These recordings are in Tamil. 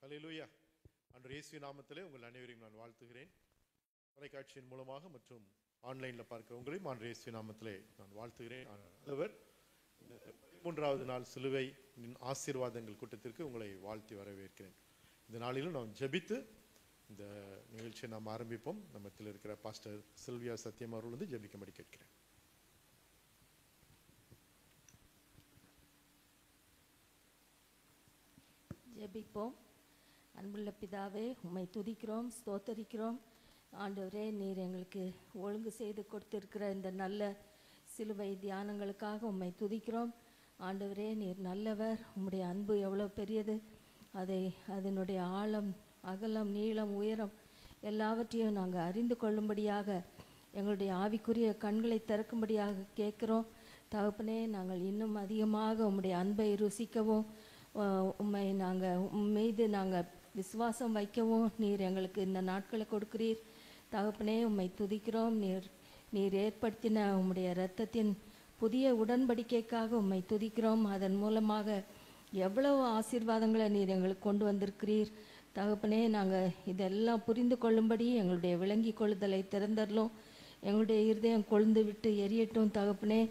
ஹல்லேலூயா. ஆண்டவர் இயேசு நாமத்திலே உங்கள் அனைவரையும் நான் வாழ்த்துகிறேன். தொலைக்காட்சியின் மூலமாக மற்றும் ஆன்லைனில் பார்க்கிற உங்களையும் ஆண்டவர் இயேசு நாமத்திலே நான் வாழ்த்துகிறேன். ஆண்டவர் இந்த 13வது நாள் சிலுவை ஆசீர்வாதங்கள் கூட்டத்திற்கு உங்களை வாழ்த்தி வரவேற்கிறேன். இந்த நாளிலும் நாம் ஜெபித்து இந்த நிகழ்ச்சியை நாம் ஆரம்பிப்போம். நம்மத்தில் இருக்கிற பாஸ்டர் சில்வியா சத்தியம் அவர்கள் வந்து ஜெபிக்கும்படி கேட்கிறேன். ஜெபிப்போம். அன்புள்ள பிதாவே, உம்மை துதிக்கிறோம், ஸ்தோத்தரிக்கிறோம். ஆண்டவரே, நீர் எங்களுக்கு ஒழுங்கு செய்து கொடுத்திருக்கிற இந்த நல்ல சிலுவை தியானங்களுக்காக உம்மை துதிக்கிறோம். ஆண்டவரே, நீர் நல்லவர். உம்முடைய அன்பு எவ்வளோ பெரியது. அதனுடைய ஆழம், அகலம், நீளம், உயரம் எல்லாவற்றையும் நாங்கள் அறிந்து கொள்ளும்படியாக எங்களுடைய ஆவிக்குரிய கண்களை திறக்கும்படியாக கேட்குறோம். தகப்பனே, நாங்கள் இன்னும் அதிகமாக உம்முடைய அன்பை ருசிக்கவும் உம்மை மீது நாங்கள் விசுவாசம் வைக்கவும் நீர் எங்களுக்கு இந்த நாட்களை கொடுக்கிறீர். தகப்பனே, உம்மை துதிக்கிறோம். நீர் ஏற்படுத்தின உம்முடைய இரத்தத்தின் புதிய உடன்படிக்கைக்காக உம்மை துதிக்கிறோம். அதன் மூலமாக எவ்வளவு ஆசீர்வாதங்களை நீர் எங்களுக்கு கொண்டு வந்திருக்கிறீர். தகப்பனே, நாங்கள் இதெல்லாம் புரிந்து கொள்ளும்படி எங்களுடைய விளங்கி கொள்ளுதலை திறந்தரலும். எங்களுடைய இருதயம் கொழுந்து விட்டு எரியட்டும். தகப்பனே,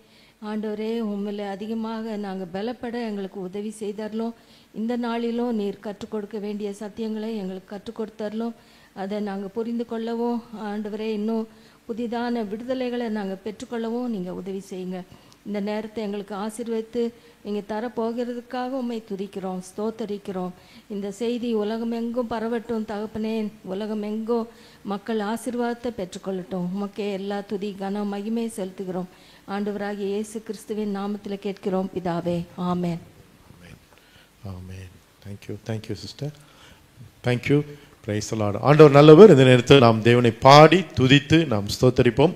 ஆண்டவரே, உம்மில் அதிகமாக நாங்கள் பலப்பட எங்களுக்கு உதவி செய்தரலும். இந்த நாளிலும் நீர் கற்றுக் கொடுக்க வேண்டிய சத்தியங்களை எங்களுக்கு கற்றுக் கொடுத்தரலும். அதை நாங்கள் புரிந்து கொள்ளவும், ஆண்டவரே, இன்னும் புதிதான விடுதலைகளை நாங்கள் பெற்றுக்கொள்ளவும் நீங்கள் உதவி செய்யுங்க. இந்த நேரத்தை எங்களுக்கு ஆசீர்வதித்து நீங்கள் தரப்போகிறதுக்காக உம்மை துதிக்கிறோம், ஸ்தோத்தரிக்கிறோம். இந்த செய்தி உலகமெங்கும் பரவட்டும். தகப்பனே, உலகமெங்கும் மக்கள் ஆசீர்வாதத்தை பெற்றுக்கொள்ளட்டும். உமக்கே எல்லா துதி, கன, மகிமை செலுத்துகிறோம். ஆண்டவராகிய இயேசு கிறிஸ்துவின் நாமத்தில் கேட்கிறோம் பிதாவே, amen. Amen. Thank you sister. Thank you. Praise the Lord. ஆண்டவர் நல்லவர். இந்த நேரத்தில் நாம் தேவனை பாடி துதித்து நாம் ஸ்தோத்தரிப்போம்.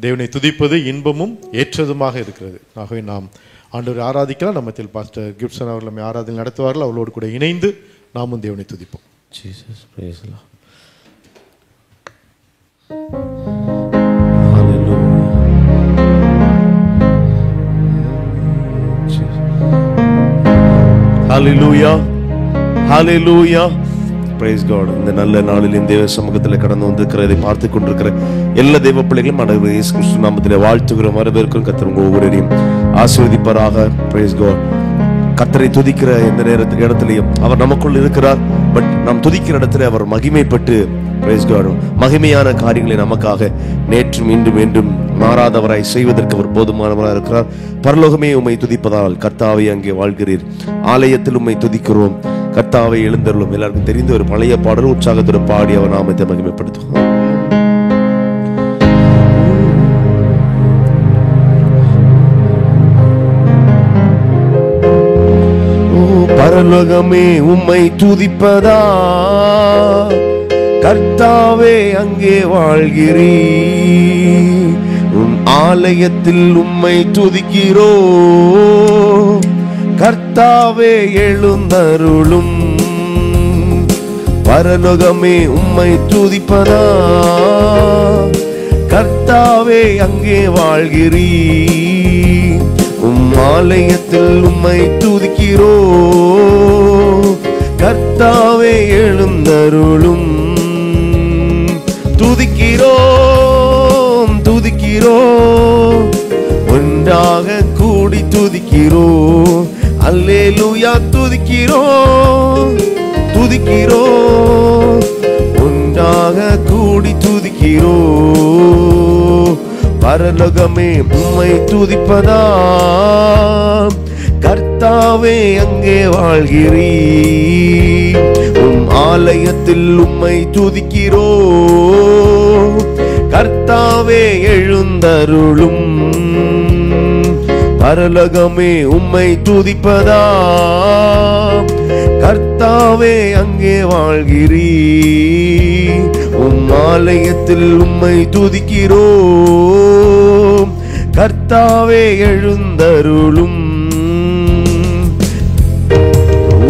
தேவனை துதிப்பது இன்பமும் ஏற்றதுமாக இருக்கிறது. ஆகவே நாம் ஆண்டவரை ஆராதிக்கலாம். நம்மத்தில் பாஸ்டர் கிப்சன் அவர்கள் நம்மை ஆராதனை நடத்துவார்கள். அவளோடு கூட இணைந்து நாமும் தேவனை துதிப்போம். Jesus, price the Lord. Hallelujah, hallelujah, praise God. இந்த நல்ல நாளில் இந்த தேவ சமூகத்தில் கடந்து வந்திருக்கிறதை பார்த்து கொண்டிருக்கிற எல்லா தேவ பிள்ளைகளும் ஆண்டவர் இயேசு கிறிஸ்து நாமத்திலே வாழ்த்துகிறோம், வரவேற்கிறோம். கர்த்தர் உங்கள் ஒவ்வொருவரையும் ஆசீர்வதிப்பாராக. praise God. கர்த்தரை துதிக்கிற எந்த இடத்திலையும் அவர் நமக்குள் இருக்கிறார். பட் நாம் துதிக்கிற இடத்துல அவர் மகிமைப்பட்டு praise God மகிமையான காரியங்களை நமக்காக நேற்றும் இன்றும் என்றும் மாறாதவராய் செய்வதற்கு அவர் போதுமானவராக இருக்கிறார். பரலோகமே உம்மை துதிப்பதால் கர்த்தாவை அங்கே வாழ்கிறீர். ஆலயத்தில் உம்மை துதிக்கிறோம். கர்த்தாவை எழுந்தருளும். எல்லாருக்கும் தெரிந்த ஒரு பழைய பாடல் உற்சாகத்தோடு பாடி அவர் நாமத்தை மகிமைப்படுத்துவோம். பரலோகமே உம்மை துதிப்பதா, கர்த்தாவே அங்கே வாழ்கிறீ. உம் ஆலயத்தில் உம்மை துதிக்கிறோ, கர்த்தாவே எழுந்தருளும். பரலோகமே உம்மை துதிப்பதா, கர்த்தாவே அங்கே வாழ்கிறீ. உம் ஆலயத்தில் உம்மை துதிக்கிறோ, கர்த்தாவே எழுந்தருளும். துதிக்கிறோம், துதிக்கிறோம், ஒன்றாக கூடி துதிக்கிறோம். அல்லேலூயா, துதிக்கிறோம், துதிக்கிறோம், ஒன்றாக கூடி துதிக்கிறோம். பரலோகமே உம்மை துதிப்பதா, கர்த்தாவே அங்கே வாழ்கிறீ. உம் ஆலயத்தில் உம்மை துதிக்கிறோ, கர்த்தாவே எழுந்தருளும். பரலோகமே உம்மை துதிப்பதா, கர்த்தாவே அங்கே வாழ்கிறீ. உம் ஆலயத்தில் உம்மை துதிக்கிறோ, கர்த்தாவே எழுந்தருளும்.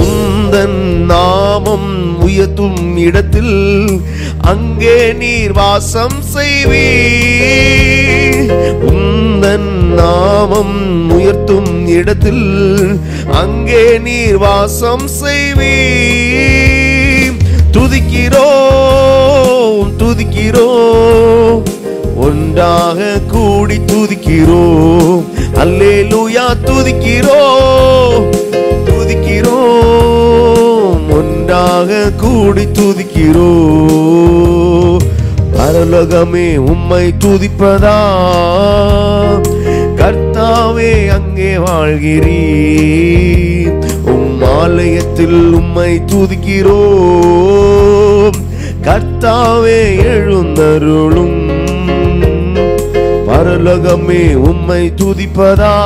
உந்தன் நாமம் உயர்த்தும் இடத்தில் அங்கே நீர் வாசம் செய்வீர். உந்தன் நாமம் உயர்த்தும் இடத்தில் அங்கே நீர் வாசம் செய்வீர். துதிக்கிறோம் துதிக்கிறோம், ஒன்றாக கூடி துதிக்கிறோம். அல்லேலூயா துதிக்கிறோம் துதிக்கிறோம், ஒன்றாக கூடி துதிக்கிறோம். பரலோகமே உம்மை துதிப்பதா, கர்த்தாவே அங்கே வாழ்கிறீர். உம் ஆலயத்தில் உம்மை துதிக்கிறோம். கர்த்தாவே எழுந்தருளும். பரலோகமே உம்மை துதிப்பதா,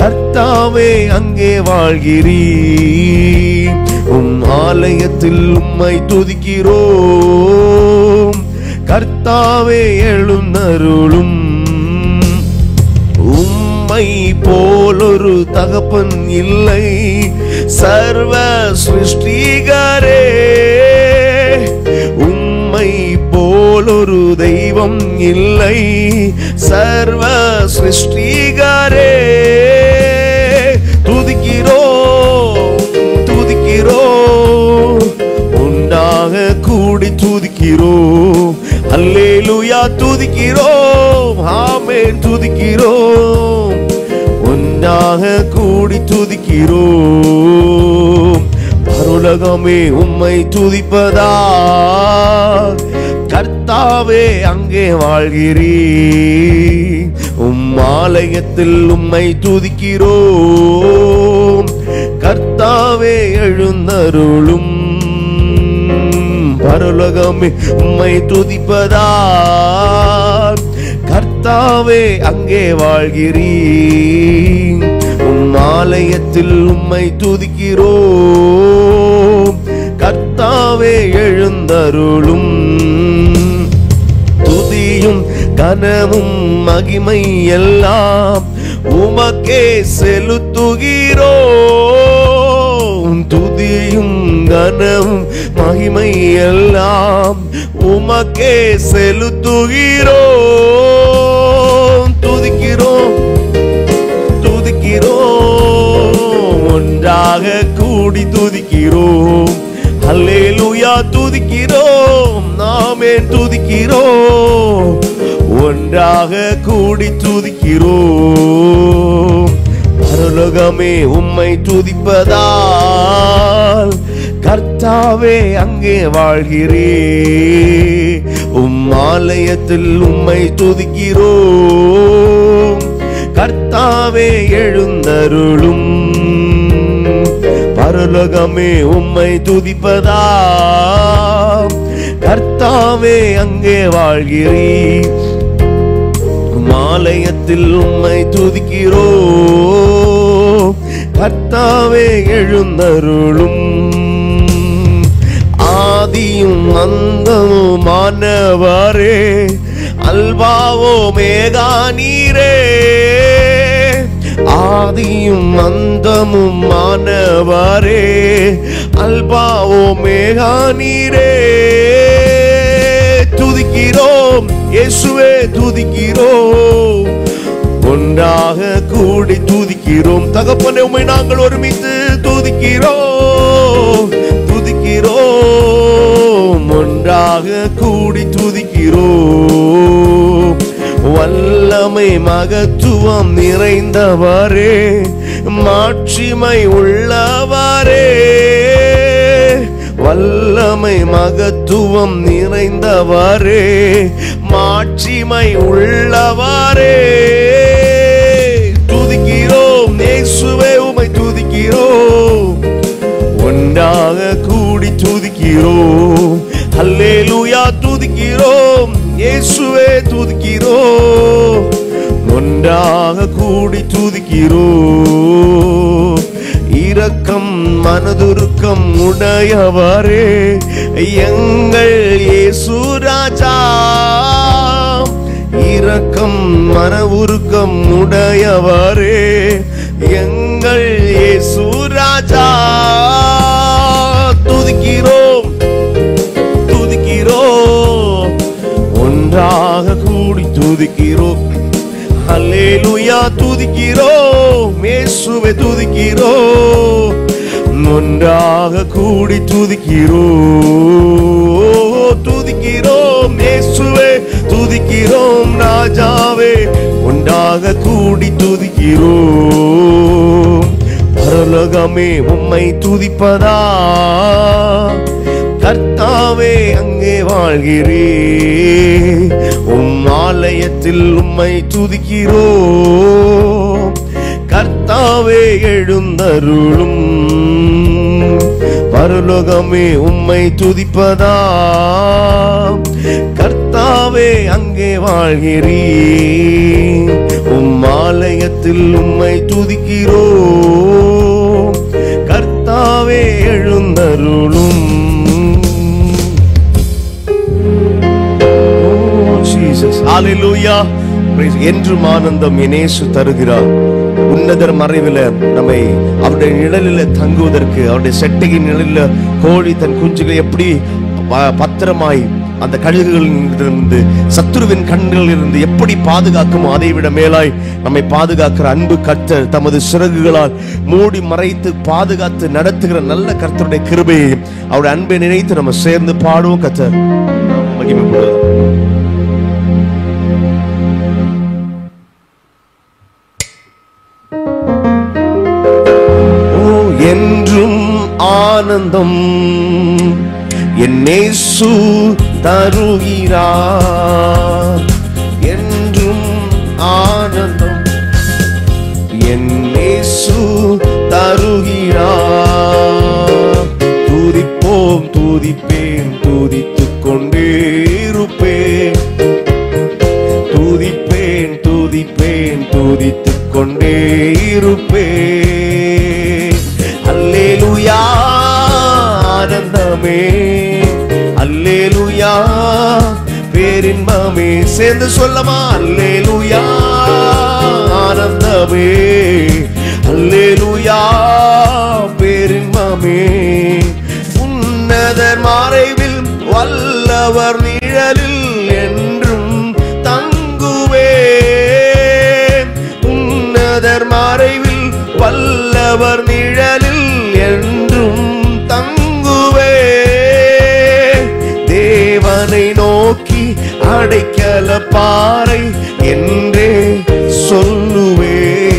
கர்த்தாவே அங்கே வாழ்கிறீர். உம் ஆலயத்தில் உம்மை துதிக்கிறோம். கர்த்தாவே எழுந்தருளும். உம்மை போலொரு தகப்பன் இல்லை, சர்வ சிருஷ்டிகரே. உம்மை போலொரு தெய்வம் இல்லை, சர்வ சிருஷ்டிகரே. துதிக்கிறோம் துதிக்கிறோம், உண்டாக கூடி துதிக்கிறோம். அல்லேலூயா துதிக்கிறோம், ஆமென் துதிக்கிறோம், ஒன்றாக கூடி துதிக்கிறோம். பரலோகமே உம்மை துதிப்பதா, கர்த்தாவே அங்கே வாழ்கிறீர். உம் ஆலயத்தில் உம்மை துதிக்கிறோம். கர்த்தாவே எழுந்தருளும். பரலோகமே உம்மை துதிப்பதா, கர்த்தாவே அங்கே வாழ்கிறீர். உம் ஆலயத்தில் உம்மை துதிக்கிறோம். கர்த்தாவே எழுந்தருளும். துதியும் கனமும் மகிமை எல்லாம் உமக்கே செலுத்துகிறோம். துதியும் கனமும் மகிமை எல்லாம் உமக்கே செலுத்துகிறோம். துதிக்கிறோம் துதிக்கிறோம், ஒன்றாக கூடி துதிக்கிறோம். அல்லேலூயா துதிக்கிறோம், ஆமென் துதிக்கிறோம், ஒன்றாக கூடி துதிக்கிறோம். பரலோகமே உம்மை துதிப்பதால், கர்த்தாவே அங்கே வாழ்கிறீர். உம் ஆலயத்தில் உம்மை துதிக்கிறோம். கர்த்தாவே எழுந்தருளும். பரலோகமே உம்மை துதிப்பதா, கர்த்தாவே அங்கே வாழ்கிறீர். ஆலயத்தில் உம்மை துதிக்கிறோம். கர்த்தாவே எழுந்தருளும். ஆதியும் அந்தமுமானவரே, அல்பாவோ மேகா நீரே. ஆதியும் அந்தமுமானவரே, அல்பாவோ மேகா நீரே. துதிக்கிறோம் இயேசுவே துதிக்கிறோம், ஒன்றாக கூடி துதிக்கிறோம். தகப்பனே உம்மை நாங்கள் ஒருமித்து துதிக்கிறோம் துதிக்கிறோம், ஒன்றாக கூடி துதிக்கிறோம். வல்லமை மகத்துவம் நிறைந்தவரே, மாட்சிமை உள்ளவரே. வல்லமை மகத்துவம் நிறைந்தவரே, மாட்சிமை உள்ளவரே. துதிக்கிறோம் இயேசுவே உம்மை துதிக்கிறோம், ஒன்றாக கூடி துதிக்கிறோம். அல்லேலூயா துதிக்கிறோம் இயேசுவே துதிக்கிறோம், ஒன்றாக கூடி துதிக்கிறோம். இரக்கம் மனதுருக்கம் உடையவரே, எங்கள் இயேசு ராஜா. இரக்கம் மன உருக்கம் உடையவரே, எங்கள் இயேசு ராஜா. துதிக்கிறோம் துதிக்கிறோம், ஒன்றாக கூடி துதிக்கிறோம். அல்லேலூயா துதிக்கிறோம் இயேசுவே துதிக்கிறோம், ஒன்றாக கூடி துதிக்கிறோம் இயேசுவே, துதிக்கிறோம் ராஜாவே, ஒன்றாக கூடி துதிக்கிறோம். பரலோகமே உம்மை துதிப்பதா, கர்த்தாவே அங்கே வாழ்கிறே, உம் ஆலயத்தில் உம்மை துதிக்கிறோம். கர்த்தாவே எழுந்தருளும், பரலோகமே உம்மை துதிப்பதா, கர்த்தாவே அங்கே வாழ்கிறே, உம் ஆலயத்தில் உம்மை துதிக்கிறோம். கர்த்தாவே எழுந்தருளும். ஹalleluya. என்றும் ஆனந்தம் இயேசு தருகிறார். உன்னதர் மறைவில நம்மை அவருடைய நிழலில் தங்குவதற்கு, அவருடைய செட்டையின் நிழலில் கோழி தன் குஞ்சுகளை எப்படி பத்திரமாய் அந்த கழுகுகளிலிருந்து, சத்துருவின் கண்களில் இருந்து எப்படி பாதுகாக்குமோ அதை விட மேலாய் நம்மை பாதுகாக்கிற அன்பு கர்த்தர் தமது சிறகுகளால் மூடி மறைத்து பாதுகாத்து நடத்துகிற நல்ல கர்த்தருடைய கிருபையை, அவருடைய அன்பை நினைத்து நம்ம சேர்ந்து பாடுவோம். கர்த்தர் மகிமைப்படுவார். என்றும் ஆனந்தம் என் இயேசு தருகிறார். என்றும் ஆனந்தம் என் இயேசு தருகிறார். துதிப்போம், துதிப்பேன், துதித்துக் கொண்டே இருப்பேன். துதிப்பேன், துதிப்பேன், துதித்துக் கொண்டே இருப்பேன். அல்லேலூயா ஆனந்தமே, அல்லேலூயா பேரின்பமே. சேர்ந்து சொல்லமா, அல்லேலூயா ஆனந்தமே, அல்லேலூயா பேரின்பமே. உன்னதர் மறைவில் வல்லவர் நிழலில் என்றும் தங்குவேன். உன்னதர் மறைவில் வல்லவர் நிழலில் என்றும் தங்குவேன். தேவனை நோக்கி அடைக்கல பாறை என்றே சொல்லுவேன்.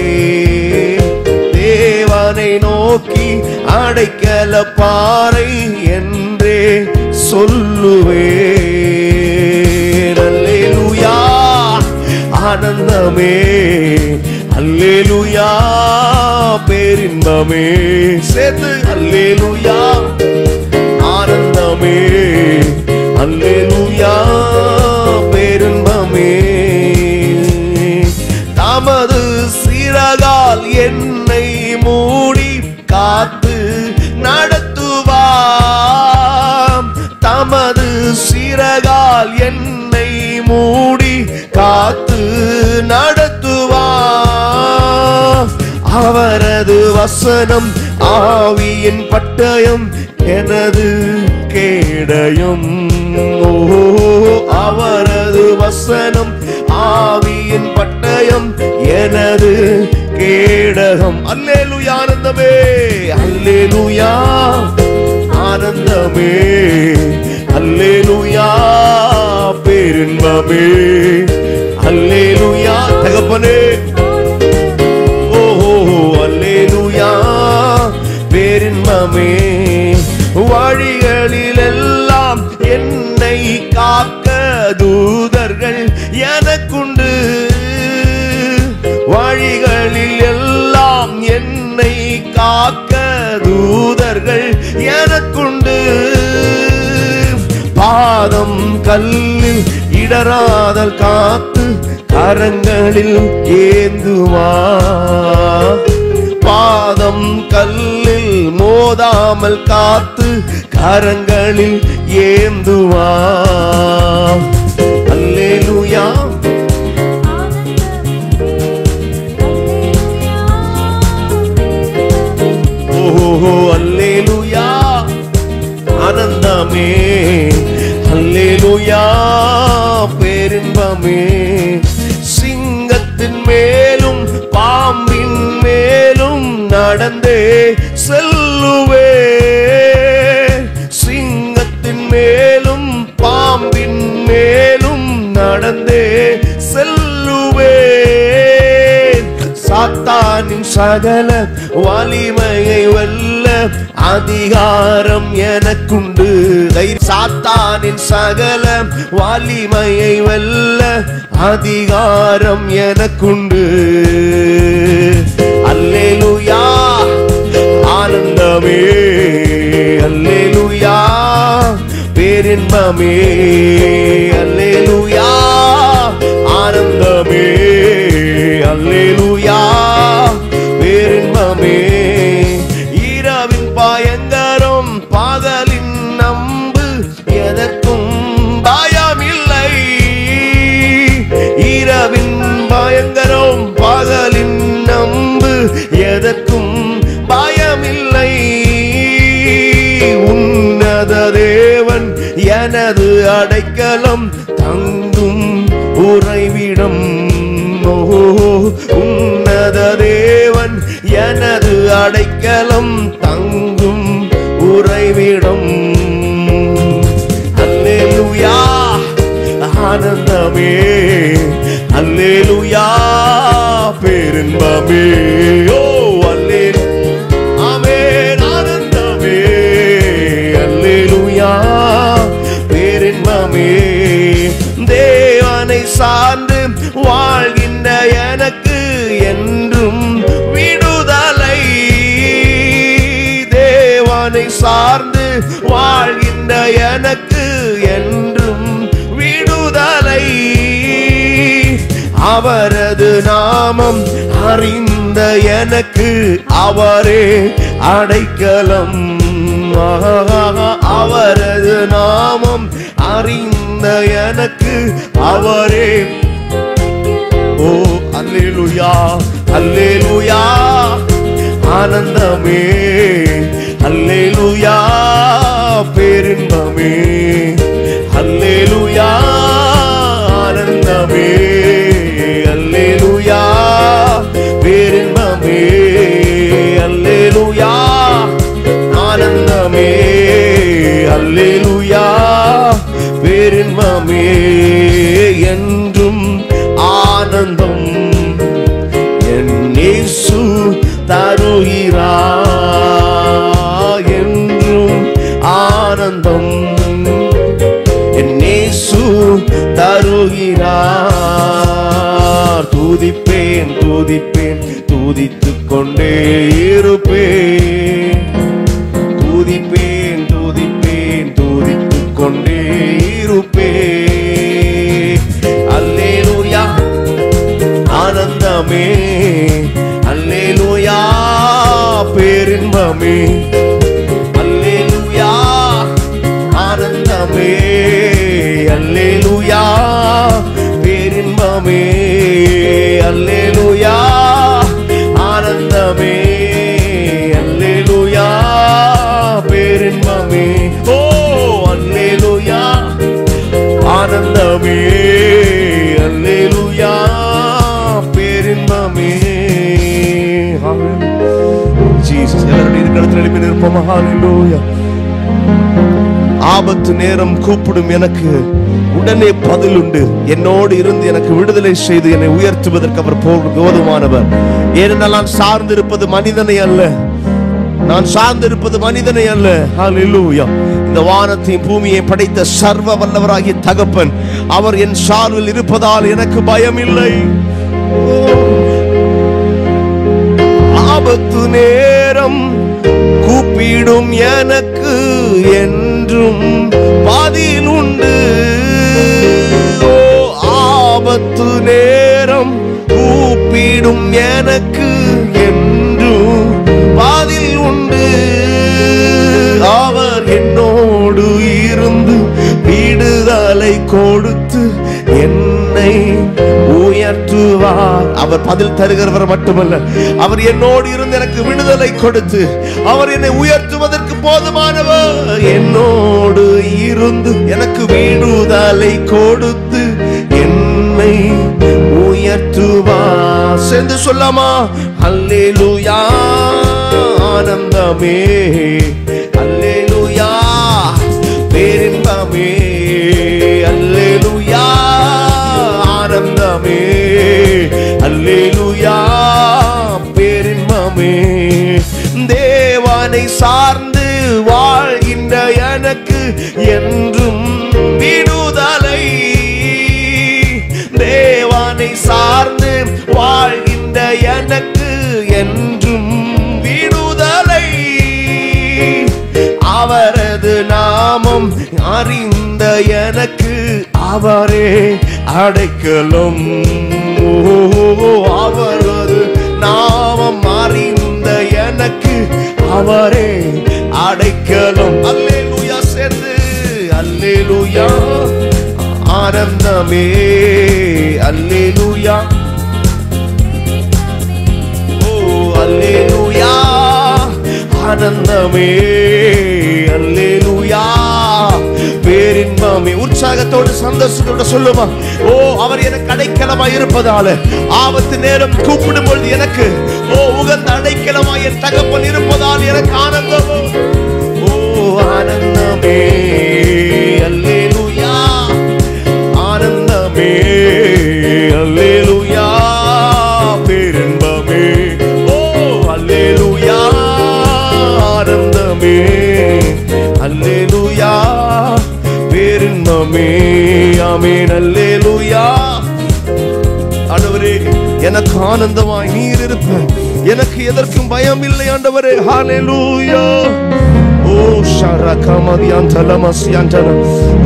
தேவனை நோக்கி அடைக்கல பாறை என்றே சொல்லுவேன். அல்லேலூயா ஆனந்தமே, அல்லேலூயா பேரின்பமே. சேர்த்து அல்லேலூயா ஆனந்தமே, அல்லேலூயா பேரின்பமே. தமது சிறகால் என்னை மூடி காத்து நடத்துவாம். தமது சிறகால் என்னை மூடி காத்து நடத்துவாம். அவரது வசனம் ஆவியின் பட்டயம் எனது கேடயம். அவரது வசனம் ஆவியின் பட்டயம் எனது கேடகம். அல்லேலூயா ஆனந்தமே, அல்லேலூயா ஆனந்தமே, அல்லேலூயா பேரின்பமே. அல்லேலூயா தகப்பனே, ஓஹோ அல்லேலூயா பேரின்பமே. வழிகளில் எல்லாம் என்னை காக்க தூதர்கள் எனக்குண்டு. வழிகளில் எல்லாம் என்னை காக்க தூதர்கள் எனக்குண்டு. பாதம் கல்லில் இடராதல் காத்து கரங்களில் ஏந்துவா. பாதம் கல்லில் மோதாமல் காத்து கரங்களில் ஏந்துவா. அல்லேலூயா ஓஹோ அல்லேலூயா ஆனந்தமே, அல்லேலூயா பேரின்பமே. சிங்கத்தின் மேலும் பாம்பின் மேலும் நடந்தே செல்லுவே. சாத்தானின் சகல வலிமையை வெல்ல அதிகாரம் எனக்குண்டு. சாத்தானின் சகல வலிமையை வெல்ல அதிகாரம் எனக்குண்டு. அல்லேலூயா ஆனந்தமே, அல்லேலூயா பேரின்பமே, அல்லேலூயா ஆனந்தமே, அல்லேலூயா பேரின்பமே. இரவின் பயங்கரம் பகலின் நம்பு எதற்கும் பயமில்லை. இரவின் பயங்கரம் பகலின் நம்பு எதற்கும் பயமில்லை. உன்னத தேவன் எனது அடைக்கலம் தங்கும் உறைவிடம். உன்னத தேவன் எனது அடைக்கலம் தங்கும் உறைவிடம். அல்லேலூயா ஆனந்தமே, அல்லேலூயா பேரின்பமே. ஓ அல்லேலூயா ஆமென் ஆனந்தமே, அல்லேலூயா பேரின்பமே. தேவனை சார்ந்து வாழ்கின்ற எனக்கு என்றும் விடுதலை. தேவனை சார்ந்து வாழ்கின்ற எனக்கு என்றும் விடுதலை. அவரது நாமம் அறிந்த எனக்கு அவரே அடைக்கலம். அவரது நாமம் அறிந்த எனக்கு அவரே. ஓ அல்லேலூயா அல்லேலூயா ஆனந்தமே, அல்லேலூயா பேரின்பமே, அல்லேலூயா ஆனந்தமே, அல்லேலூயா பேரின்பமே, அல்லேலூயா ஆனந்தமே, அல்லேலூயா பேரின்பமே. என்றும் ஆனந்தம் என் இயேசு தருகிறார். என்றும் ஆனந்தம் என் இயேசு தருகிறார். துதிப்பேன் துதிப்பேன் துதித்துக் கொண்டே இருப்பேன். துதிப்பேன் துதிப்பேன் துதித்துக் கொண்டே இருப்பேன். அல்லேலூயா ஆனந்தமே, அல்லேலூயா பேரின்பமே, அல்லேலூயா ஆனந்தமே, அல்லேலூயா பேரின்பமே, அல்லேலூயா ஆனந்தமே, அல்லேலூயா பேரின்பமே. ஓ அல்லேலூயா ஆனந்தமே, அல்லேலூயா பேரின்பமே. ஜீசஸ் எல்லாரும் இருக்கிற எழுப்பி நிற்போமா? ஹல்லேலூயா. ஆபத்து நேரம் கூப்பிடும் எனக்கு உடனே பதில் உண்டு. என்னோடு இருந்து எனக்கு விடுதலை செய்து என்னை உயர்த்துவதற்கு அவர் போதுமானவர். ஏனென்றால் நான் சார்ந்திருப்பது மனிதனை அல்ல, நான் சார்ந்திருப்பது மனிதனை அல்ல. ஹல்லேலூயா. இந்த வானத்தையும் பூமியை படைத்த சர்வ வல்லவராகிய தகப்பன் அவர் என் சார்பில் இருப்பதால் எனக்கு பயம் இல்லை. ஆபத்து நேரம் கூப்பிடும் எனக்கு என்றும் பதில் உண்டு. ஆபத்து நேரம் கூப்பிடும் எனக்கு என்றும் பதில் உண்டு. அவர் என்னோடு இருந்து விடுதலை கொடுத்து என்னை உயர்த்துவார். அவர் பதில் தருகிறவர் மட்டுமல்ல, அவர் என்னோடு இருந்து எனக்கு விடுதலை கொடுத்து அவர் என்னை உயர்த்துவதற்கு போதுமானவர். என்னோடு இருந்து எனக்கு விடுதலை கொடுத்து என்னை உயர்த்துவார். சேர்ந்து சொல்லாமா? அல்லேலூயா ஆனந்தமே, அல்லேலூயா பேரின்பமே, அல்லேலூயா ஆனந்தமே, அல்லேலூயா தேவனை சார்ந்து வாழ்கின்ற எனக்கு என்றும் விடுதலை. தேவனை சார்ந்து வாழ்கின்ற எனக்கு என்றும் விடுதலை. அவரது நாமம் அறிந்த எனக்கு அவரே அடைக்கலம். அவரது நாமம் அறிந்த எனக்கு அவரே அடைக்கலம். அல்லேலூயா சேர்ந்து அல்லேலூயா ஆனந்தமே. அல்லேலூயா ஓ அல்லேலூயா ஆனந்தமே. அல்லேலூயா பேரின்பமே. உற்சாகத்தோடு சந்தோஷத்தோடு சொல்லுமா, ஓ அவர் எனக்கு அடைக்கலமாய் இருப்பதால ஆபத்து நேரம் கூப்பிடும் பொழுது எனக்கு உகந்த அடைக்கலமாய் என் தகப்பன் இருப்பதால் எனக்கு ஆனந்தம். ஓ ஆனந்தமே. அல்லேலூயா ஆனந்தமே. அல்லேலூயா பேரின்பமே. ஓ அல்லேலூயா ஆனந்தமே. அல்லேலூயா பேரின்பமே. ஆமென். அல்லேலூயா. ஆண்டவரே எனக்கு ஆனந்தமாய் நீர் இருப்ப, எனக்கு எதற்கும் பயம் இல்லை ஆண்டவரே. ஹல்லேலூயா. ஓ ஷரகமதியந்தலமஸ்யந்தன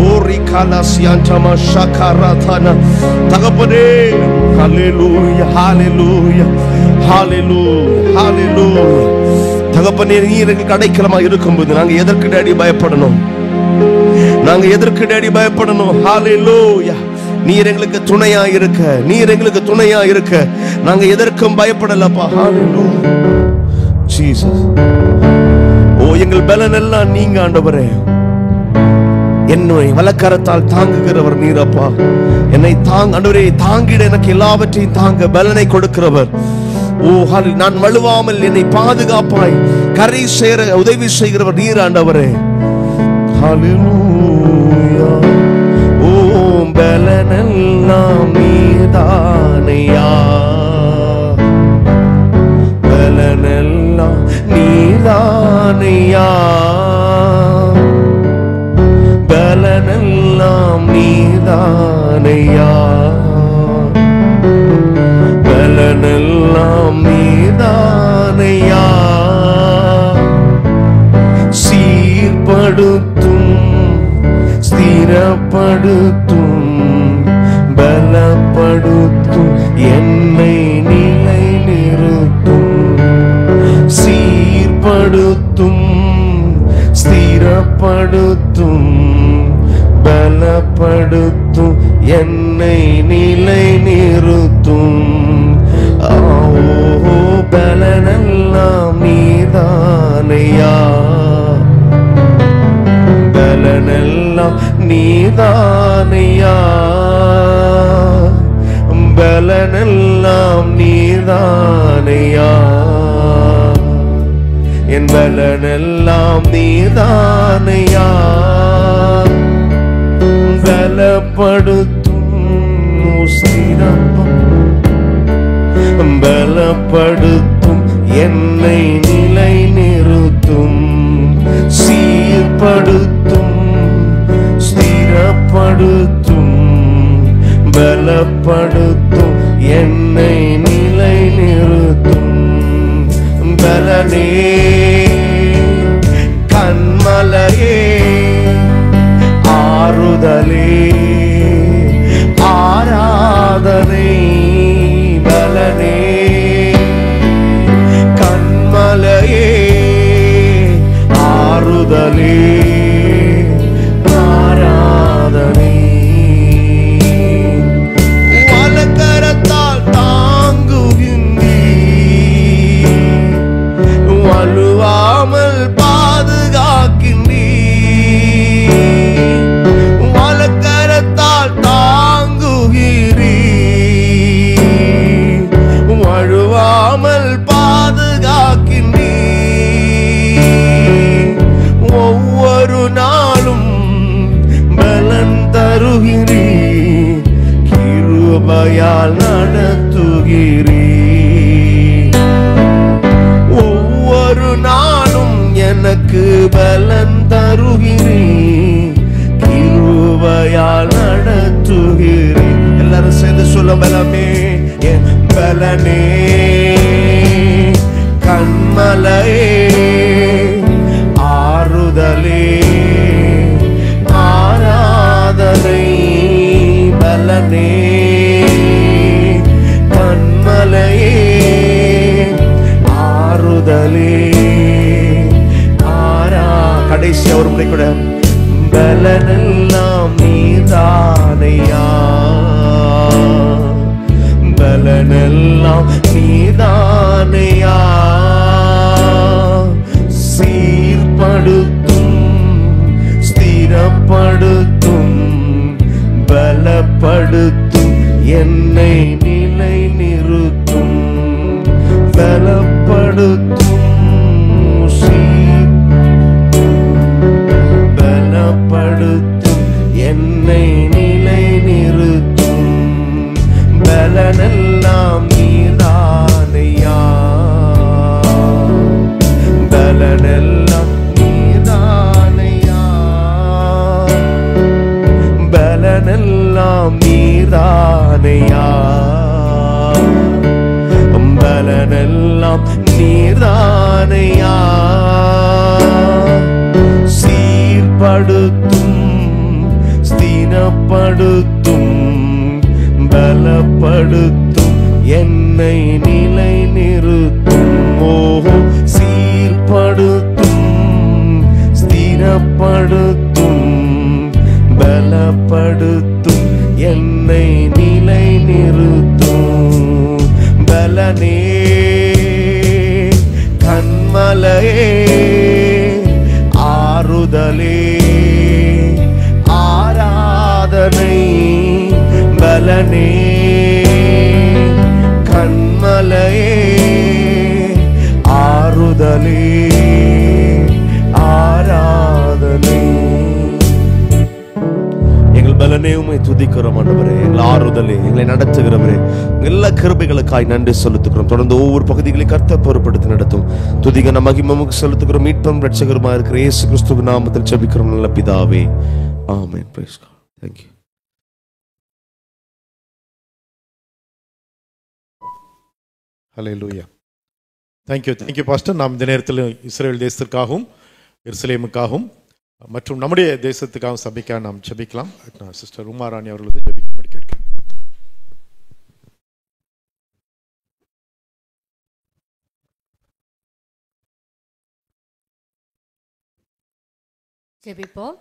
ஓரிகலஸ்யந்தம ஷகரதன தகப்பனே. ஹல்லேலூயா ஹல்லேலூயா ஹல்லேலூயா ஹல்லேலூயா. தகப்பனே நீர் எங்களுக்கு அடைக்கலமா இருக்கும்போது நாங்க எதற்கு டேடி பயப்படணும்? நாங்க எதற்கு டேடி பயப்படணும்? ஹல்லேலூயா. நீர் எங்களுக்கு துணையா இருக்க, நீர் எங்களுக்கு துணையா இருக்க நாங்க எதற்கும் பயப்படலப்பா. ஹல்லேலூயா ஜீசஸ். ஓ எங்கள் பலன் எல்லாம் நீங்க ஆண்டவரே. என்னை வலக்கரத்தால் தாங்குகிறவர் நீரப்பா. என்னை ஆண்டவரே தாங்கிட எனக்கு எல்லாவற்றையும் தாங்க பலனை கொடுக்கிறவர். ஓ நான் வலுவாமல் என்னை பாதுகாப்பாய் கரை சேர உதவி செய்கிறவர் நீர் ஆண்டவரே. ஹல்லேலூயா. ஓ பலனெல்லாம் நீதானையா, பலனெல்லாம் நீதானையா, பலனெல்லாம் நீதானையா, பலனெல்லாம் நீதானையா. சீர்படுத்தும் ஸ்திரப்படுத்தும் பலப்படுத்தும் என்னை நிலை நிறுத்தும். சீர்படுத்தும் ஸ்திரப்படுத்தும் பலப்படுத்தும் என்னை நிலை நிறுத்தும். ஓ பலனெல்லாம் நீதானையா, பலனெல்லாம் நீதானையா, பலனெல்லாம் நீதானையா. என் பலனெல்லாம் நீதானையா, பலப்படுத்தும் பலப்படுத்தும் என்னை நிலை நிறுத்தும். சீர்படுத்தும் ஸ்திரப்படுத்தும் பலப்படுத்தும் என்னை நிலை நிறுத்தும். பலனே கண்மலையே ஆறுதலே ஆராதனை. பலனே கண்மலையே ஆறுதலே ஆராதனை. வலக்கரத்தால் தாங்குகின்றீ, வலுவாமல் பாதுகாக்கின்றீ. தருகிறீர், கிருபையால் நடத்துகிறீர். எல்லாரும் சேர்ந்து சொல்ல பலமே, என் பலனே, கண்மலையே, ஆறுதலே, ஆராதனை, பலனே, கண்மலையே, ஆறுதலே, கடைசி ஒரு முறை கூட, பலனெல்லாம் நீதானையா, பலனெல்லாம் நீதானையா, சீர்படுத்தும், ஸ்திரப்படுத்தும், பலப்படுத்தும், என்னை நிலை நிறுத்தும், பலப்படுத்தும், பலப்படுத்தும், என்னை நிலை நிறுத்தும், பலனெல்லாம் நீதானையா, பலனெல்லாம் நீதானையா, பலனெல்லாம் நீதானையா, பலனெல்லாம் நீதானையா, சீர்படுத்தும், ஸ்திரப்படுத்தும், பலப்படுத்தும், என்னை நிலை நிறுத்தும். ஓஹோ, சீர்படுத்தும், ஸ்திரப்படுத்தும், பலப்படுத்தும், என்னை நிலை நிறுத்தும். பலனே, கண்மலையே, ஆறுதலே, ஆராதனை, பலனே, கண்மலையே, ஆறுதலே, ஆராதனை. எங்கள் பலனே உம்மை துதிக்கிறோம் ஆண்டவரே, எங்கள் ஆறுதலே, எங்களை நடத்துகிறவரே, எல்லா கிருபைகளுக்காய் நன்றி செலுத்துகிறோம். தொடர்ந்து ஒவ்வொரு பகுதிகளை கர்த்தர் பொறுப்படுத்தி நடத்தும். துதிகன மகிமைக்கு செலுத்துகிறோம். மீட்பும் இரட்சகருமா இருக்கிற இயேசு கிறிஸ்துவின் நாமத்தில் ஜெபிக்கிறோம் நல்ல பிதாவே, amen. Praise God. Thank you. Hallelujah. Thank you pastor. நாம் இந்த நேரத்தில் இஸ்ரேல் தேசத்திற்காகவும் எருசலேமுக்காகவும் மற்றும் நம்முடைய தேசத்துக்காகவும் சபைக்காக நாம் ஜெபிக்கலாம். சிஸ்டர் உமாராணி அவர்கள் ஜெபிக்கும்படி கேட்கிறேன். ஜெபிப்போம்.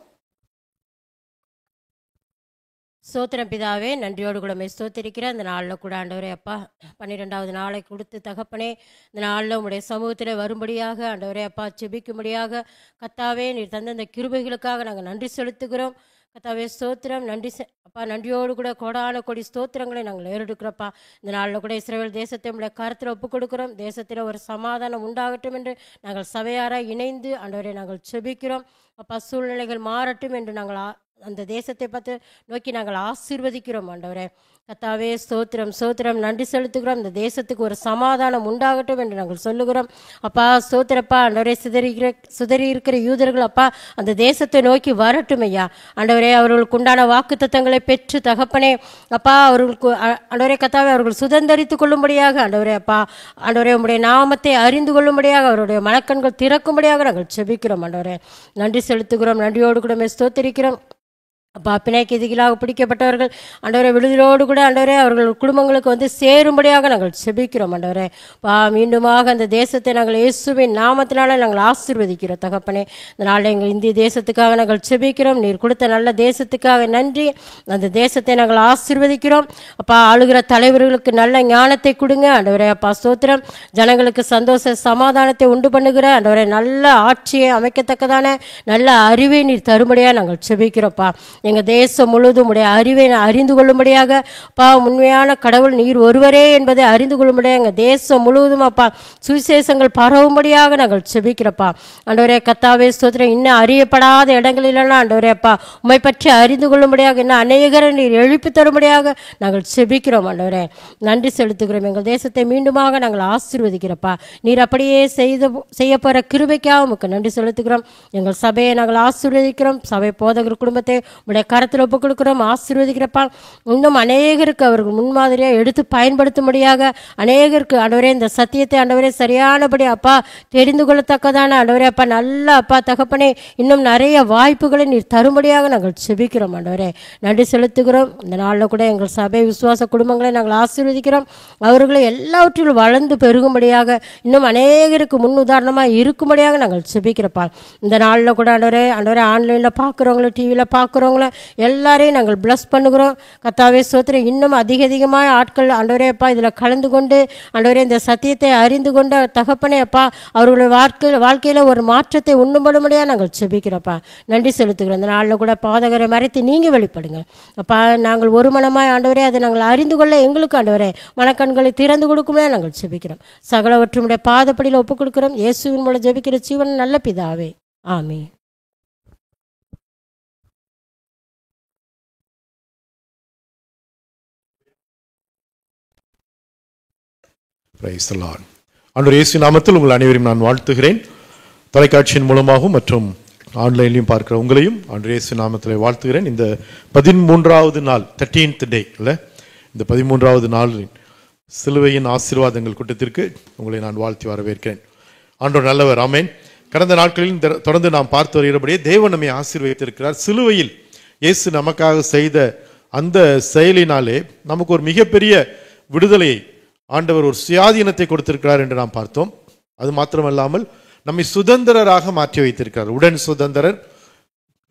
ஸ்தோத்திரம் பிதாவே, நன்றியோடு கூட ஸ்தோத்திரிக்கிற இந்த நாளில் கூட ஆண்டவரே அப்பா 12வது நாளை கொடுத்து தகப்பனே, இந்த நாளில் உங்களுடைய சமூகத்தில் வரும்படியாக ஆண்டவரே அப்பா ஜெபிக்கும்படியாக கர்த்தாவே நீர் தந்த இந்த கிருபைகளுக்காக நாங்கள் நன்றி செலுத்துகிறோம். கர்த்தாவே ஸ்தோத்திரம். அப்பா நன்றியோடு கூட கோடான கோடி ஸ்தோத்திரங்களை நாங்கள் ஏறெடுக்கிறோப்பா. இந்த நாளில் கூட இஸ்ரவேல் தேசத்தை உடைய கருத்தில் ஒப்புக் கொடுக்கிறோம். தேசத்தில் ஒரு சமாதானம் உண்டாகட்டும் என்று நாங்கள் சபையாராக இணைந்து ஆண்டவரை நாங்கள் ஜெபிக்கிறோம். அப்பா சூழ்நிலைகள் மாறட்டும் என்று நாங்கள் அந்த தேசத்தை பார்த்து நோக்கி நாங்கள் ஆசீர்வதிக்கிறோம் ஆண்டவரே. கர்த்தாவே ஸ்தோத்திரம் ஸ்தோத்திரம், நன்றி செலுத்துகிறோம். இந்த தேசத்துக்கு ஒரு சமாதானம் உண்டாகட்டும் என்று நாங்கள் சொல்லுகிறோம். அப்பா ஸ்தோத்திரப்பா ஆண்டவரே, சிதறி இருக்கிற யூதர்கள் அப்பா அந்த தேசத்தை நோக்கி வரட்டும் ஐயா. ஆண்டவரே அவர்களுக்கு உண்டான வாக்குத்தத்தங்களை பெற்று தகப்பனே அப்பா அவர்களுக்கு ஆண்டவரே கர்த்தாவே அவர்கள் சுதந்தரித்து கொள்ளும்படியாக ஆண்டவரே அப்பா ஆண்டவரே உம்முடைய நாமத்தை அறிந்து கொள்ளும்படியாக அவருடைய மனக்கண்கள் திறக்கும்படியாக நாங்கள் ஜெபிக்கிறோம் ஆண்டவரே. நன்றி செலுத்துகிறோம். நன்றியோடு கூட ஸ்தோத்திரிக்கிறோம். அப்பா பிணைக்கு எதிராக பிடிக்கப்பட்டவர்கள் ஆண்டவரே விடுதலோடு கூட ஆண்டவரே அவர்கள் குடும்பங்களுக்கு வந்து சேரும்படியாக நாங்கள் ஜெபிக்கிறோம் ஆண்டவரே. மீண்டுமாக அந்த தேசத்தை நாங்கள் இயேசுவின் நாமத்தினால நாங்கள் ஆசீர்வதிக்கிறோம் தகப்பனே. இந்த நாளில் எங்கள் இந்திய தேசத்துக்காக நாங்கள் ஜெபிக்கிறோம். நீர் கொடுத்த நல்ல தேசத்துக்காக நன்றி. அந்த தேசத்தை நாங்கள் ஆசீர்வதிக்கிறோம். அப்பா ஆளுகிற தலைவர்களுக்கு நல்ல ஞானத்தை கொடுங்க ஆண்டவரே. அப்பா ஸ்தோத்திரம். ஜனங்களுக்கு சந்தோஷ சமாதானத்தை உண்டு பண்ணுகிற ஆண்டவரே நல்ல ஆட்சியை அமைக்கத்தக்கதான நல்ல அறிவை நீர் தரும்படியாக நாங்கள் ஜெபிக்கிறோம்ப்பா. எங்கள் தேசம் முழுவதும் உடைய அறிவை அறிந்து கொள்ளும்படியாக அப்பா, உண்மையான கடவுள் நீர் ஒருவரே என்பதை அறிந்து கொள்ளும்படியாக எங்கள் தேசம் முழுவதும் அப்பா சுவிசேஷங்கள் பரவும்படியாக நாங்கள் செபிக்கிறப்பா. ஆண்டவரே கர்த்தாவே ஸ்தோத்திரம். இன்னும் அறியப்படாத இடங்களிலெல்லாம் ஆண்டவரே அப்பா உம்மை பற்றி அறிந்து கொள்ளும்படியாக இன்னும் அநேகரை நீர் எழுப்பி தரும்படியாக நாங்கள் செபிக்கிறோம். ஆண்டவரே நன்றி செலுத்துகிறோம். எங்கள் தேசத்தை மீண்டுமாக நாங்கள் ஆசீர்வதிக்கிறப்பா. நீர் அப்படியே செய்ய போகிற கிருபைக்காக உமக்கு நன்றி செலுத்துகிறோம். எங்கள் சபையை நாங்கள் ஆசீர்வதிக்கிறோம். சபை போதகர் குடும்பத்தை உடைய கரத்தில் ஒப்புக் கொடுக்கிறோம். ஆசீர்வதிக்கிறப்பா. இன்னும் அநேகருக்கு அவர்கள் முன்மாதிரியாக எடுத்து பயன்படுத்தும்படியாக அநேகருக்கு ஆண்டவரே இந்த சத்தியத்தை ஆண்டவரே சரியானபடி அப்பா தெரிந்து கொள்ளத்தக்கதான ஆண்டவரே அப்பா நல்ல அப்பா தகப்பனே இன்னும் நிறைய வாய்ப்புகளை நீர் தரும்படியாக நாங்கள் செபிக்கிறோம். ஆண்டவரே நன்றி செலுத்துகிறோம். இந்த நாளில் கூட எங்கள் சபை விசுவாச குடும்பங்களை நாங்கள் ஆசீர்வதிக்கிறோம். அவர்களை எல்லாவற்றிலும் வளர்ந்து பெருகும்படியாக இன்னும் அநேகருக்கு முன் உதாரணமாக இருக்கும்படியாக நாங்கள் செபிக்கிறப்பா. இந்த நாளில் கூட ஆண்டவரே ஆன்லைனில் பார்க்குறவங்கள டிவியில் பார்க்குறவங்கள எல்லாரையும் நாங்கள் பிளஸ் பண்ணுகிறோம். கர்த்தாவே ஸ்தோத்திரம். இன்னும் அதிகமாக ஆட்கள் ஆண்டவரே அப்பா இதில் கலந்து கொண்டு ஆண்டவரே இந்த சத்தியத்தை அறிந்து கொண்ட தகப்பனே அப்பா அவர்களுடைய வாழ்க்கையில் ஒரு மாற்றத்தை உண்ணும்படும்படியாக நாங்கள் செபிக்கிறப்பா. நன்றி செலுத்துகிறோம். இந்த நாளில் கூட பாதகரை மறைத்து நீங்கள் வெளிப்படுங்க அப்பா. நாங்கள் ஒரு மனமாய் ஆண்டவரே அதை நாங்கள் அறிந்து கொள்ள எங்களுக்கு ஆண்டவரே மனக்கண்களை திறந்து கொடுக்குமே நாங்கள் செபிக்கிறோம். சகலவற்றுடைய பாதப்படியில் ஒப்புக் கொடுக்கிறோம். இயேசுவின் மூலம் ஜெபிக்கிற ஜீவன் நல்ல பிதாவே, ஆமென். Price the Lord. ஆண்டவர் இயேசு நாமத்தில் உங்கள் அனைவரையும் நான் வாழ்த்துகிறேன். தொலைக்காட்சியின் மூலமாகவும் மற்றும் ஆன்லைன்லையும் பார்க்கிற உங்களையும் ஆண்டவர் இயேசு நாமத்தில் வாழ்த்துகிறேன். இந்த 13வது நாள் 13th டே இல்லை, இந்த 13வது நாளின் சிலுவையின் ஆசீர்வாதங்கள் கூட்டத்திற்கு உங்களை நான் வாழ்த்தி வரவேற்கிறேன். ஆண்டவர் நல்லவர், ஆமென். கடந்த நாட்களில் தொடர்ந்து நாம் பார்த்து வருகிறபடியே தேவன் நம்மை ஆசீர்வதித்திருக்கிறார். சிலுவையில் இயேசு நமக்காக செய்த அந்த செயலினாலே நமக்கு ஒரு மிகப்பெரிய விடுதலையை ஆண்டவர் ஒரு சுயாதீனத்தை கொடுத்திருக்கிறார் என்று நாம் பார்த்தோம். அது மாத்திரமல்லாமல் நம்மை சுதந்திரராக மாற்றி வைத்திருக்கிறார். உடன் சுதந்திரர்,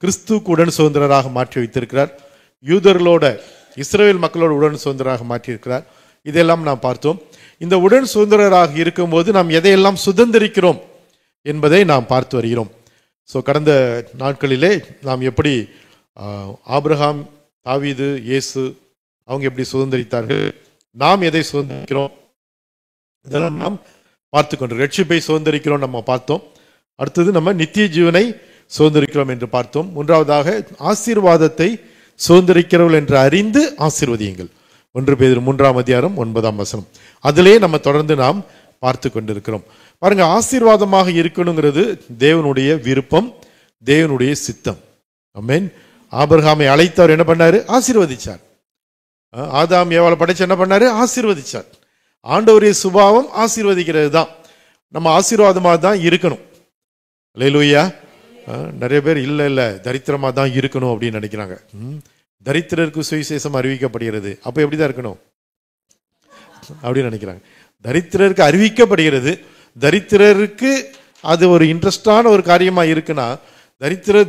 கிறிஸ்துவுக்கு உடன் சுதந்திரராக மாற்றி வைத்திருக்கிறார். யூதர்களோட இஸ்ரவேல் மக்களோட உடன் சுதந்திரராக மாற்றியிருக்கிறார். இதெல்லாம் நாம் பார்த்தோம். இந்த உடன் சுதந்திரராக இருக்கும்போது நாம் எதையெல்லாம் சுதந்திரிக்கிறோம் என்பதை நாம் பார்த்து வருகிறோம். ஸோ கடந்த நாட்களிலே நாம் எப்படி ஆபிரகாம், தாவீது, இயேசு அவங்க எப்படி சுதந்திரித்தார்கள், நாம் எதை சுதந்திரிக்கிறோம், இதெல்லாம் நாம் பார்த்து கொண்டு ரட்சிப்பை சுதந்திரிக்கிறோம் நம்ம பார்த்தோம். அடுத்தது நம்ம நித்திய ஜீவனை சுதந்திரிக்கிறோம் என்று பார்த்தோம். மூன்றாவதாக ஆசீர்வாதத்தை சுதந்திரிக்கிறவர்கள் என்று அறிந்து ஆசீர்வதியுங்கள். 1 பேதுரு 3ஆம் அதிகாரம் 9ஆம் வசனம். அதிலே நம்ம தொடர்ந்து நாம் பார்த்து கொண்டிருக்கிறோம். பாருங்க, ஆசீர்வாதமாக இருக்கணுங்கிறது தேவனுடைய விருப்பம், தேவனுடைய சித்தம். ஆமென். ஆபிரகாமை அழைத்தவர் என்ன பண்ணாரு? ஆசீர்வதிச்சார். ஆதாம் ஏவாளை படைச்சு என்ன பண்ணாரு? ஆசீர்வதிச்சார். ஆண்டவருடைய சுபாவம் ஆசீர்வதிக்கிறது தான். நம்ம ஆசீர்வாதமாக தான் இருக்கணும். அல்லேலூயா. நிறைய பேர் இல்லை தரித்திரமாக தான் இருக்கணும் அப்படின்னு நினைக்கிறாங்க. தரித்திரருக்கு சுவிசேஷம் அறிவிக்கப்படுகிறது, அப்போ எப்படி தான் இருக்கணும் அப்படின்னு நினைக்கிறாங்க. தரித்திரருக்கு அறிவிக்கப்படுகிறது, தரித்திரருக்கு அது ஒரு இன்ட்ரெஸ்டான ஒரு காரியமாக இருக்குன்னா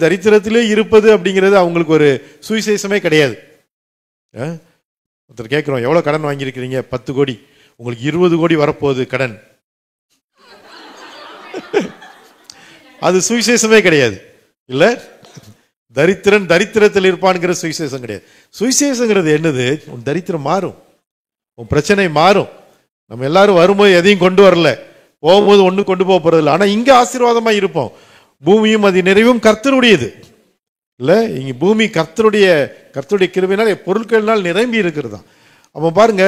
தரித்திரத்திலே இருப்பது அப்படிங்கிறது அவங்களுக்கு ஒரு சுவிசேஷமே கிடையாது. ஒருத்தர் கேட்குறோம், எவ்வளோ கடன் வாங்கியிருக்கிறீங்க? 10 கோடி. உங்களுக்கு 20 கோடி வரப்போகுது கடன். அது சுவிசேஷமே கிடையாது. இல்லை, தரித்திரன் தரித்திரத்தில் இருப்பான்ங்கிற சுவிசேஷம் கிடையாது. சுவிசேஷங்கிறது என்னது? உன் தரித்திரம் மாறும், உன் பிரச்சனை மாறும். நம்ம எல்லாரும் வரும்போது எதையும் கொண்டு வரல, போகும்போது ஒன்றும் கொண்டு போக போறதில்லை. ஆனால் இங்கே ஆசீர்வாதமாக இருப்போம். பூமியும் அது நிறைவும் கர்த்தருடையது. இல்லை, இங்கே பூமி கர்த்தருடைய கிருபையினால் பொருட்களினால் நிரம்பி இருக்கிறது. அப்போ பாருங்க,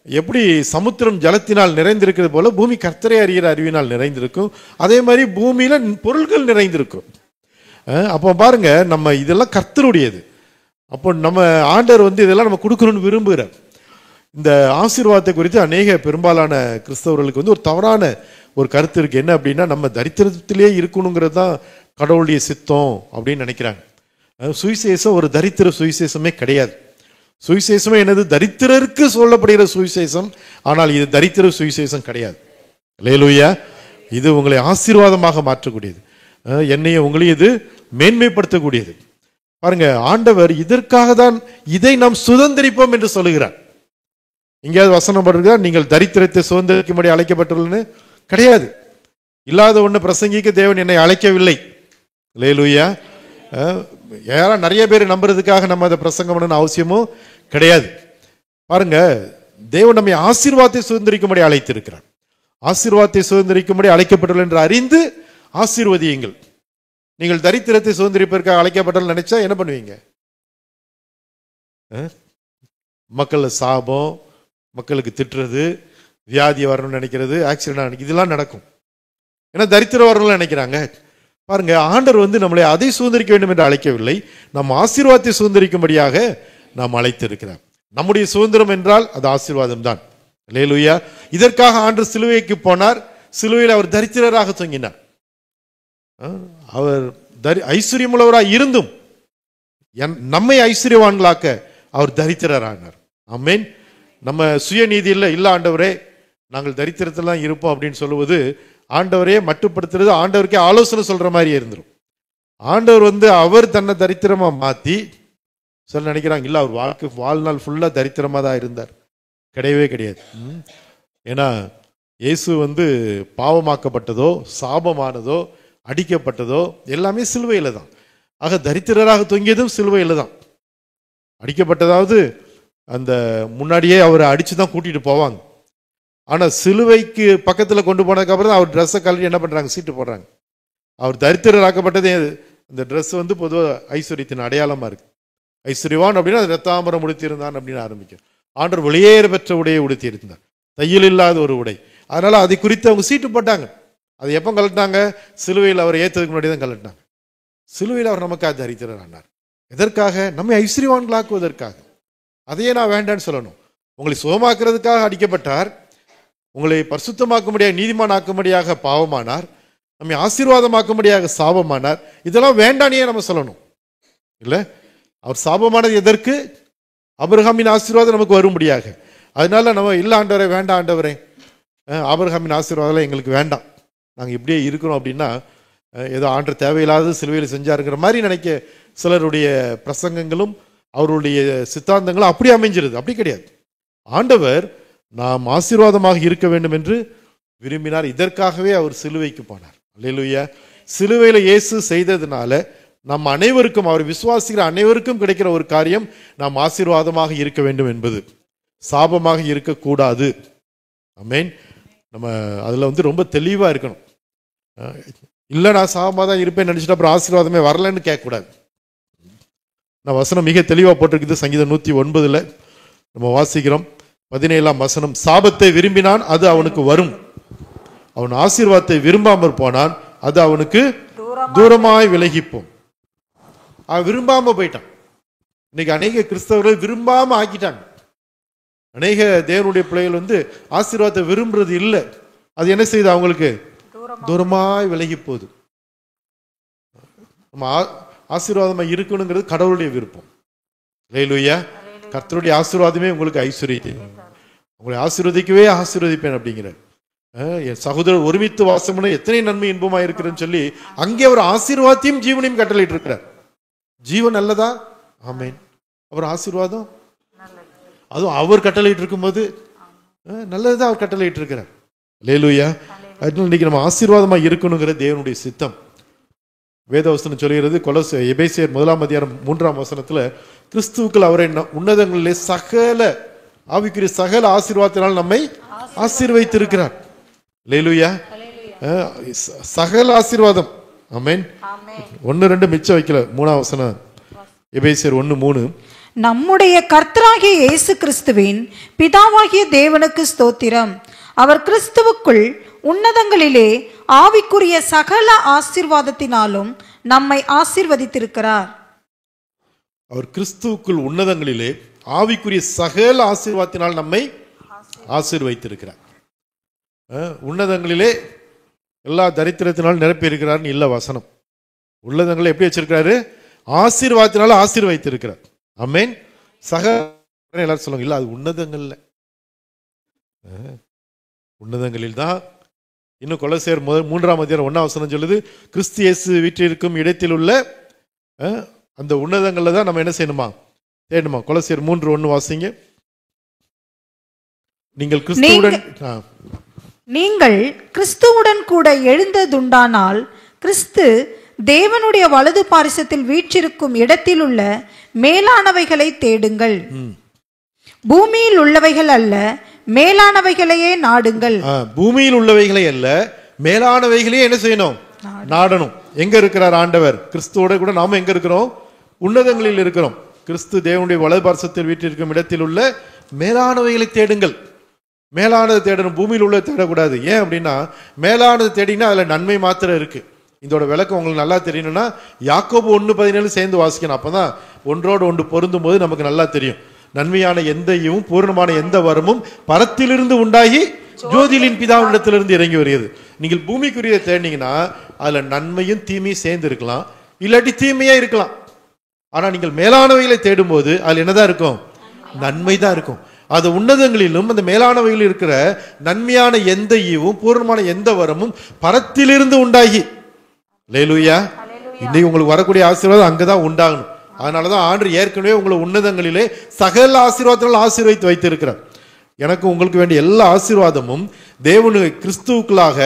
எப்படி சமுத்திரம் ஜலத்தினால் நிறைந்திருக்கிறது போல பூமி கர்த்தரை அறிகிற அறிவினால் நிறைந்திருக்கும். அதே மாதிரி பூமியில பொருட்கள் நிறைந்திருக்கும். அப்போ பாருங்க, நம்ம இதெல்லாம் கர்த்தருடையது. அப்போ நம்ம ஆண்டவர் இதெல்லாம் நம்ம கொடுக்கணும்னு விரும்புகிறார். இந்த ஆசீர்வாதத்தை குறித்து பெரும்பாலான கிறிஸ்தவர்களுக்கு ஒரு தவறான ஒரு கருத்து இருக்கு. என்ன அப்படின்னா, நம்ம தரித்திரத்திலே இருக்கணுங்கிறது தான் கடவுளுடைய சித்தம் அப்படின்னு நினைக்கிறாங்க. சுவிசேஷம் ஒரு தரித்திர சுவிசேஷமே கிடையாது. சுவிசேஷமே என்னது? தரித்திரருக்கு சொல்லப்படுகிற சுவிசேஷம். ஆனால் இது தரித்திர சுவிசேஷம் கிடையாது. அல்லேலூயா. இது உங்களை ஆசீர்வாதமாக மாற்றக்கூடியது, என்னையும் உங்களையும் இது மேன்மைப்படுத்தக்கூடியது. பாருங்க, ஆண்டவர் இதற்காக தான் இதை நாம் சுதந்திரிப்போம் என்று சொல்லுகிறார். எங்கேயாவது வசனம் படுகிறார், நீங்கள் தரித்திரத்தை சுதந்திரிக்கும்படி அழைக்கப்பட்டுள்ளன்னு கிடையாது. இல்லாத ஒன்று பிரசங்கிக்க தேவன் என்னை அழைக்கவில்லை. அல்லேலூயா. யாரா நிறைய பேர் நம்புறதுக்காக நம்ம அதை பிரசங்கம் பண்ணணும்னு அவசியமும் கிடையாது. பாருங்க, தேவன் நம்மை ஆசீர்வாதத்தை சுதந்திரிக்கும்படி அழைத்திருக்கிறார். ஆசீர்வாதத்தை சுதந்திரிக்கும்படி அழைக்கப்பட்டுள்ள என்று அறிந்து ஆசீர்வதியுங்கள். நீங்கள் தரித்திரத்தை சுதந்திரிப்பதற்காக அழைக்கப்பட்டல் நினைச்சா என்ன பண்ணுவீங்க? மக்கள் சாபம், மக்களுக்கு திட்டுறது, வியாதி வரணும்னு நினைக்கிறது, ஆக்சிடென்ட் இதெல்லாம் நடக்கும். ஏன்னா தரித்திரம் வரணும்னு நினைக்கிறாங்க. பாருங்க, ஆண்டவர் நம்மளை அதை சுதந்திரிக்க வேண்டும் என்று அழைக்கவில்லை, நம் ஆசீர்வாதத்தை சுதந்திரிக்கும்படியாக நாம் அழைத்திருக்கிறார். நம்முடைய சுதந்திரம் என்றால் அது ஆசீர்வாதம் தான். அல்லேலூயா. இதற்காக ஆண்டவர் சிலுவைக்கு போனார். சிலுவையில் அவர் தரித்திரராக தொங்கினார். அவர் ஐஸ்வர்யமுள்ளவராக இருந்தும் நம்மை ஐஸ்வர்யவான்களாக்க அவர் தரித்திரரானார். ஆமென். நம்ம சுயநீதி இல்ல ஆண்டவரே நாங்கள் தரித்திரத்தில் தான் இருப்போம் அப்படின்னு சொல்லுவது ஆண்டவரே மட்டுப்படுத்துறது, ஆண்டவருக்கே ஆலோசனை சொல்ற மாதிரி இருந்துடும். ஆண்டவர் அவர் தன்னை தரித்திரமா மாத்தி சொல்ல நினைக்கிறாங்க. இல்ல, அவர் வாழ்நாள் ஃபுல்லா தரித்திரமா தான் இருந்தார். கிடையவே கிடையாது. ஏன்னா இயேசு பாவமாக்கப்பட்டதோ, சாபமானதோ, அடிக்கப்பட்டதோ எல்லாமே சிலுவையில தான். ஆக தரித்திரராக தொங்கியதும் சிலுவையில தான். அடிக்கப்பட்டதாவது அந்த முன்னாடியே அவரை அடிச்சுதான் கூட்டிட்டு போவாங்க. ஆனா சிலுவைக்கு பக்கத்துல கொண்டு போனதுக்கு அப்புறம் தான் அவர் ட்ரெஸ்ஸை கழட்டி என்ன பண்றாங்க, சீட்டு போடுறாங்க. அவர் தரித்திரராக்கப்பட்டதே இந்த ட்ரெஸ் பொதுவாக ஐஸ்வர்யத்தின் அடையாளமா இருக்கு. ஐஸ்வர்யவான் அப்படின்னா ரத்தாம்பரம் உடுத்தியிருந்தான் அப்படின்னு ஆரம்பிக்கும். ஆண்டவர் வெளியேற பெற்ற உடையை உடுத்தி இருந்தார், தையல் இல்லாத ஒரு உடை. அதனால அதை குறித்து அவங்க சீட்டு போட்டாங்க. அதை எப்போ கலட்டினாங்க? சிலுவையில் அவர் ஏற்றதுக்கு முன்னாடி தான் கலட்டினாங்க. சிலுவையில் அவர் நமக்காக தரித்திரர் ஆனார். எதற்காக? நம்மை ஐஸ்வர்யவான்களாக்குவதற்காக. அதையே நான் வேண்டான்னு சொல்லணும். உங்களை சுகமாக்குறதுக்காக அடிக்கப்பட்டார், உங்களை பரிசுத்தமாக்கும்படியாக நீதிமானாக்கும்படியாக பாவமானார், நம்மை ஆசீர்வாதமாக்கும்படியாக சாபமானார். இதெல்லாம் வேண்டானே நம்ம சொல்லணும் இல்ல? அவர் சாபமானது எதற்கு? ஆபிரகாமின் ஆசீர்வாதம் நமக்கு வரும்படியாக. அதனால நம்ம இல்ல ஆண்டவரே, வேண்டாம் ஆண்டவரே, ஆபிரகாமின் ஆசீர்வாதம் எங்களுக்கு வேண்டாம், நாங்கள் இப்படியே இருக்கிறோம் அப்படின்னா ஏதோ ஆண்டவர் தேவையில்லாத சிலுவையில் செஞ்சாருங்கிற மாதிரி நினைக்க சிலருடைய பிரசங்கங்களும் அவருடைய சித்தாந்தங்களும் அப்படி அமைஞ்சிருது. அப்படி கிடையாது. ஆண்டவர் நாம் ஆசீர்வாதமாக இருக்க வேண்டும் என்று விரும்பினார். இதற்காகவே அவர் சிலுவைக்கு போனார். அல்லேலூயா. சிலுவையில் இயேசு செய்ததுனால நம் அனைவருக்கும், அவர் விசுவாசிக்கிற அனைவருக்கும் கிடைக்கிற ஒரு காரியம், நாம் ஆசீர்வாதமாக இருக்க வேண்டும் என்பது, சாபமாக இருக்கக்கூடாது. ஆமென். நம்ம அதில் ரொம்ப தெளிவாக இருக்கணும். இல்லை நான் சாபமாக தான் இருப்பேன் நினச்சிட்டு அப்புறம் ஆசீர்வாதமே வரலன்னு கேட்கக்கூடாது. நான் வசனம் மிக தெளிவாக போட்டிருக்குது. சங்கீதம் 109 நம்ம வாசிக்கிறோம் 17ஆம் வசனம். சாபத்தை விரும்பினான், அது அவனுக்கு வரும். அவன் ஆசீர்வாதத்தை விரும்பாமற் போனான், அது அவனுக்கு தூரமாய் விலகிப்போம். அவன் விரும்பாம போயிட்டான். இன்னைக்கு அநேக கிறிஸ்தவர்கள் விரும்பாம ஆக்கிட்டாங்க. அநேக தேவனுடைய பிள்ளைகள் ஆசீர்வாதத்தை விரும்புறது இல்லை. அது என்ன செய்யுது? அவங்களுக்கு தூரமாய் விலகி போகுது. நம்ம ஆசீர்வாதமா இருக்கணுங்கிறது கடவுளுடைய விருப்பம். அல்லேலூயா. கர்த்தருடைய ஆசீர்வாதமே உங்களுக்கு ஐஸ்வர்யத்தை, உங்களை ஆசீர்வதிக்கவே ஆசீர்வதிப்பேன் அப்படிங்கிறார். என் சகோதரர் ஒருமித்து வாசம் எத்தனை நன்மை இன்பமா இருக்குன்னு சொல்லி அங்கே அவர் ஆசீர்வாதத்தையும் ஜீவனையும் கட்டளையிட்டு இருக்கிறார். ஜீவன் நல்லதா? ஆமேன். அவர் ஆசீர்வாதம் அதுவும் அவர் கட்டளையிட்டு இருக்கும்போது நல்லதுதான் அவர் கட்டளையிட்டு இருக்கிறார். அல்லேலூயா. அதனால இன்னைக்கு நம்ம ஆசீர்வாதமா இருக்கணுங்கிற தேவனுடைய சித்தம். வேதவசனம் சொல்கிறது, எபேசியர் 1ஆம் அதிகாரம் 3ஆம் வசனத்துல, கிறிஸ்துவுக்குள் அவரை உன்னதங்களிலே சகல ஆவிக்குரிய சகல ஆசீர்வாதத்தினால் நம்மை ஆசீர்வதித்திருக்கிறார். அல்லேலூயா. சகல ஆசீர்வாதம். ஆமென். 1-2 மிச்சம் வைக்கல. 3ஆம் வசனம் எபேசியர் 1:3. நம்முடைய கர்த்தராகிய இயேசு கிறிஸ்துவின் பிதாவாகிய தேவனுக்கு ஸ்தோத்திரம். அவர் கிறிஸ்துவுக்குள் உன்னதங்களிலே ஆவிக்குரிய சகல ஆசீர்வாதத்தினாலும் நம்மை ஆசீர்வதித்திருக்கிறார். அவர் கிறிஸ்துவுக்குள் உன்னதங்களிலே ஆவிக்குரிய சகல ஆசீர்வாதத்தினால் நம்மை ஆசீர்வதித்திருக்கிறார். உன்னதங்களிலே எல்லா தரித்திரத்தினாலும் நிரப்பி இருக்கிறார்னு இல்ல வசனம். உள்ளதங்களை எப்படி வச்சிருக்கிறாரு? ஆசீர்வாதத்தினால ஆசீர்வதித்திருக்கிறார். ஆமென். எல்லாரும் சொல்லுவாங்க, இல்ல அது உன்னதங்கள்ல, உன்னதங்களில் தான். இன்னும் கொலோசியர் 3ஆம் அதிகாரம் 1ஆம் வசனம் சொல்லுது, கிறிஸ்து இயேசு வீற்றிருக்கும் இடத்தில் உள்ள அந்த உன்னதங்கள்ல தான் நம்ம என்ன செய்யணுமா? தேடணுமா? கொலோசியர் 3:1 வாசிங்க. நீங்கள் கிறிஸ்துவுடன் கூட எழுந்ததுண்டானால் கிறிஸ்து தேவனுடைய வலது பாரிசத்தில் வீற்றிருக்கும் இடத்தில் உள்ள மேலானவைகளை தேடுங்கள், பூமியில் உள்ளவைகள் அல்ல, மேலானவைகளையே நாடுங்கள். பூமியில் உள்ளவைகளை அல்ல, மேலானவைகளையே என்ன செய்யணும்? நாடணும். எங்க இருக்கிறார் ஆண்டவர்? கிறிஸ்துவோட கூட நாம எங்க இருக்கிறோம்? உன்னதங்களில் இருக்கிறோம். கிறிஸ்து தேவனுடைய வலது பாரிசத்தில் வீற்றிருக்கும் இடத்தில் உள்ள மேலானவைகளை தேடுங்கள். மேலானது தேடணும், பூமியில் உள்ள தேடக்கூடாது. ஏன் அப்படின்னா, மேலானது தேடினா அதுல நன்மை மாத்திரம் இருக்கு. இதோட விளக்கம் உங்களுக்கு நல்லா தெரியணும்னா யாக்கோபு 1:17 சேர்ந்து வாசிக்கணும். அப்பதான் ஒன்றோடு ஒன்று பொருந்தும் போது நமக்கு நல்லா தெரியும். நன்மையான எந்த ஈவும் பூர்ணமான எந்த வரமும் பரத்திலிருந்து உண்டாகி ஜோதிலின் பிதாவினிடத்திலிருந்து இறங்கி வருகிறது. நீங்கள் பூமிக்குரிய தேடினீங்கன்னா அதுல நன்மையும் தீமையும் சேர்ந்து இருக்கலாம், இல்லாட்டி தீமையா இருக்கலாம். ஆனா நீங்கள் மேலானவைகளை தேடும் போது அதுல என்னதான் இருக்கும்? நன்மை தான் இருக்கும். அது உன்னதங்களிலும் அந்த மேலானவைகளில் இருக்கிற நன்மையான எந்த ஈவும் பூர்ணமான எந்த வரமும் பரத்திலிருந்து உண்டாகி. அல்லேலூயா. இன்னைக்கு உங்களுக்கு வரக்கூடிய ஆசீர்வாதம் அங்கதான் உண்டாகணும். அதனாலதான் ஆண்டவர் ஏற்கனவே உங்களை உன்னதங்களிலே சகல ஆசீர்வாதத்தால் ஆசீர்வதித்து வைத்திருக்கிறார். எனக்கு உங்களுக்கு வேண்டிய எல்லா ஆசீர்வாதமும் தேவனு கிறிஸ்துவுக்குள்ளாக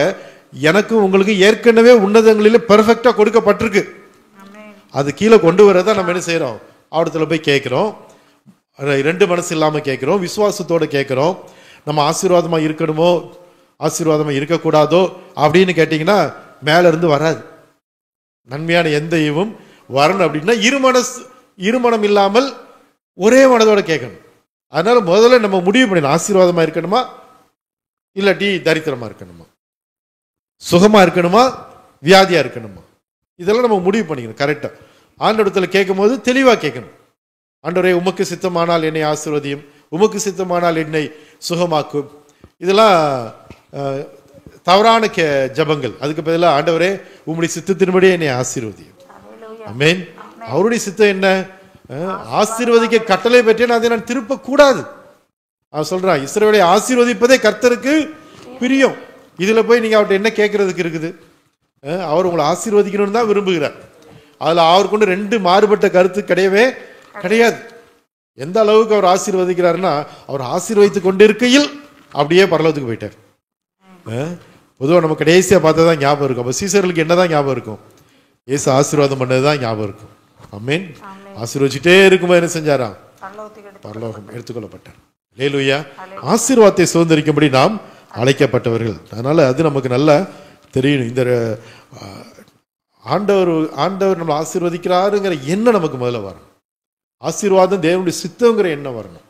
எனக்கு உங்களுக்கு ஏற்கனவே உன்னதங்களிலே பெர்ஃபெக்டா கொடுக்கப்பட்டிருக்கு. அது கீழே கொண்டு வரதான் நம்ம என்ன செய்யறோம்? அவடத்துல போய் கேட்கிறோம். ரெண்டு மனசு இல்லாம கேட்கிறோம், விசுவாசத்தோட கேட்கிறோம். நம்ம ஆசீர்வாதமா இருக்கணுமோ ஆசீர்வாதமா இருக்கக்கூடாதோ அப்படின்னு கேட்டீங்கன்னா மேல இருந்து வராது. நன்மையான எந்த ஈவும் வரணும் அப்படின்னா இருமனம் இல்லாமல் ஒரே மனதோட கேட்கணும். அதனால முதல்ல நம்ம முடிவு பண்ணணும், ஆசீர்வாதமா இருக்கணுமா இல்லாட்டி தரித்திரமா இருக்கணுமா, சுகமா இருக்கணுமா வியாதியா இருக்கணுமா, இதெல்லாம் நம்ம முடிவு பண்ணிக்கணும் கரெக்டா. ஆண்டவரிடத்துல கேட்கும் போது தெளிவா கேட்கணும். ஆண்டவரே, உமக்கு சித்தமானால் என்னை ஆசீர்வதியும், உமக்கு சித்தமானால் என்னை சுகமாக்கும். இதெல்லாம் தவறான ஜபங்கள். அதுக்கு பதிலாக ஆண்டவரே உம்முடைய சித்தத்தின்படியே என்னை ஆசீர்வதியும். ஆமென். அவருடைய சித்தம் என்ன? ஆசீர்வதிக்க கட்டளை பெற்றேன், அதை நான் திருப்ப கூடாது. அவன் சொல்றான், இஸ்ரவேலை ஆசீர்வதிப்பதே கர்த்தருக்கு பிரியம். இதுல போய் நீங்க அவர்கிட்ட என்ன கேட்கறதுக்கு இருக்குது? அவர் உங்களை ஆசீர்வதிக்கணும்னு தான் விரும்புகிறார். அதுல அவர் கொண்டு ரெண்டு மாறுபட்ட கருத்து கிடையவே கிடையாது. எந்த அளவுக்கு அவர் ஆசீர்வதிக்கிறாருன்னா, அவர் ஆசீர்வதித்துக் கொண்டிருக்கையில் அப்படியே பரலோகத்துக்கு போயிட்டார். பொதுவாக நம்ம கடைசியா பார்த்ததான் ஞாபகம் இருக்கும். அப்ப சீசர்களுக்கு என்னதான் ஞாபகம் இருக்கும்? இயேசு ஆசீர்வாதம் பண்ணதுதான் ஞாபகம் இருக்கும். ஆமென். ஆசீர்வதிச்சுட்டே இருக்கும்போது என்ன செஞ்சாராம்? பரலோகம் எடுத்துக்கொள்ளப்பட்டார். அல்லேலூயா. ஆசீர்வாதத்தை சுதந்திரிக்கும்படி நாம் அழைக்கப்பட்டவர்கள். அதனால அது நமக்கு நல்லா தெரியணும். இந்த ஆண்டவர் நம்மளை ஆசீர்வதிக்கிறாருங்கிற எண்ணம் நமக்கு முதல்ல வரணும். ஆசீர்வாதம் தேவனுடைய சித்தங்கிற எண்ணம் வரணும்.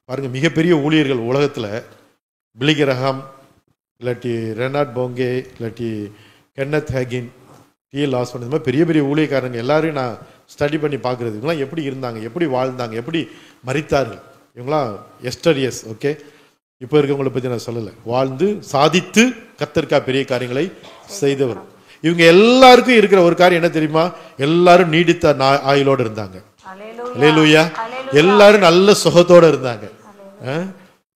பாருங்க, மிகப்பெரிய ஊழியர்கள் உலகத்துல பிலிகிரஹாம், இல்லாட்டி ரெனாட் போங்கே, இல்லாட்டி கென்னத் ஹேகின், டிஎல் ஆஸ்வன், இந்த மாதிரி பெரிய பெரிய ஊழியக்காரங்க எல்லாரையும் நான் ஸ்டடி பண்ணி பார்க்குறது. இவங்களாம் எப்படி இருந்தாங்க, எப்படி வாழ்ந்தாங்க, எப்படி மரித்தார்கள். இவங்களாம் எஸ்டரியஸ். ஓகே, இப்போ இருக்கவங்களை பற்றி நான் சொல்லலை. வாழ்ந்து சாதித்து கர்த்தருக்கா பெரிய காரியங்களை செய்தவர். இவங்க எல்லாருக்கும் இருக்கிற ஒரு காரியம் என்ன தெரியுமா? எல்லாரும் நீடித்த ஆயுளோடு இருந்தாங்க. அல்லேலூயா. எல்லாரும் நல்ல சுகத்தோட இருந்தாங்க.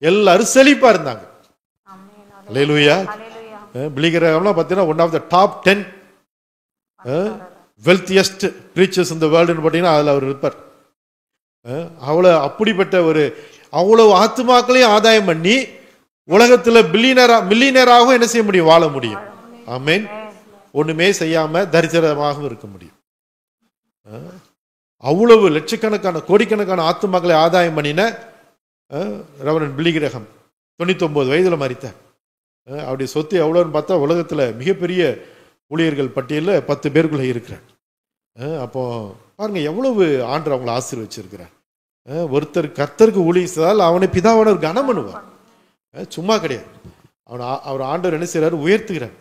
எல்லாரும் செழிப்பா இருந்தாங்க. அல்லேலூயா. பிலிகிரஹாம்லாம் பார்த்தீங்கன்னா one of the top 10 wealthiest preachers இந்த வேர்ல்டுன்னு பார்த்தீங்கன்னா அதில் அவர் இருப்பார். அவ்வளோ அப்படிப்பட்ட ஒரு அவ்வளவு ஆத்துமாக்களையும் ஆதாயம் பண்ணி உலகத்துல மில்லியனராகவும் என்ன செய்ய முடியும்? வாழ முடியும். ஆமென். ஒண்ணுமே செய்யாம தரித்திரமாகவும் இருக்க முடியும். அவ்வளவு லட்சக்கணக்கான கோடிக்கணக்கான ஆத்துமாக்களை ஆதாயம் பண்ணின ரெவரண்ட் பிலிகிரஹாம் 99 வயதுல மரித்தார். அவருடைய சொத்து எவ்வளோன்னு பார்த்தா உலகத்துல மிகப்பெரிய ஊழியர்கள் பட்டியலில் 10 பேருக்குள்ள இருக்கிறார். அப்போ பாருங்க எவ்வளவு ஆண்டவர் அவங்களை ஆசீர்வச்சிருக்கிறார். ஒருத்தர் கர்த்தருக்கு ஊழியம் செய்தால் அவனை பிதாவான ஒரு கனம் பண்ணுவார். சும்மா கிடையாது. அவர் ஆண்டவர் என்ன செய்யறாரு? உயர்த்துகிறார்.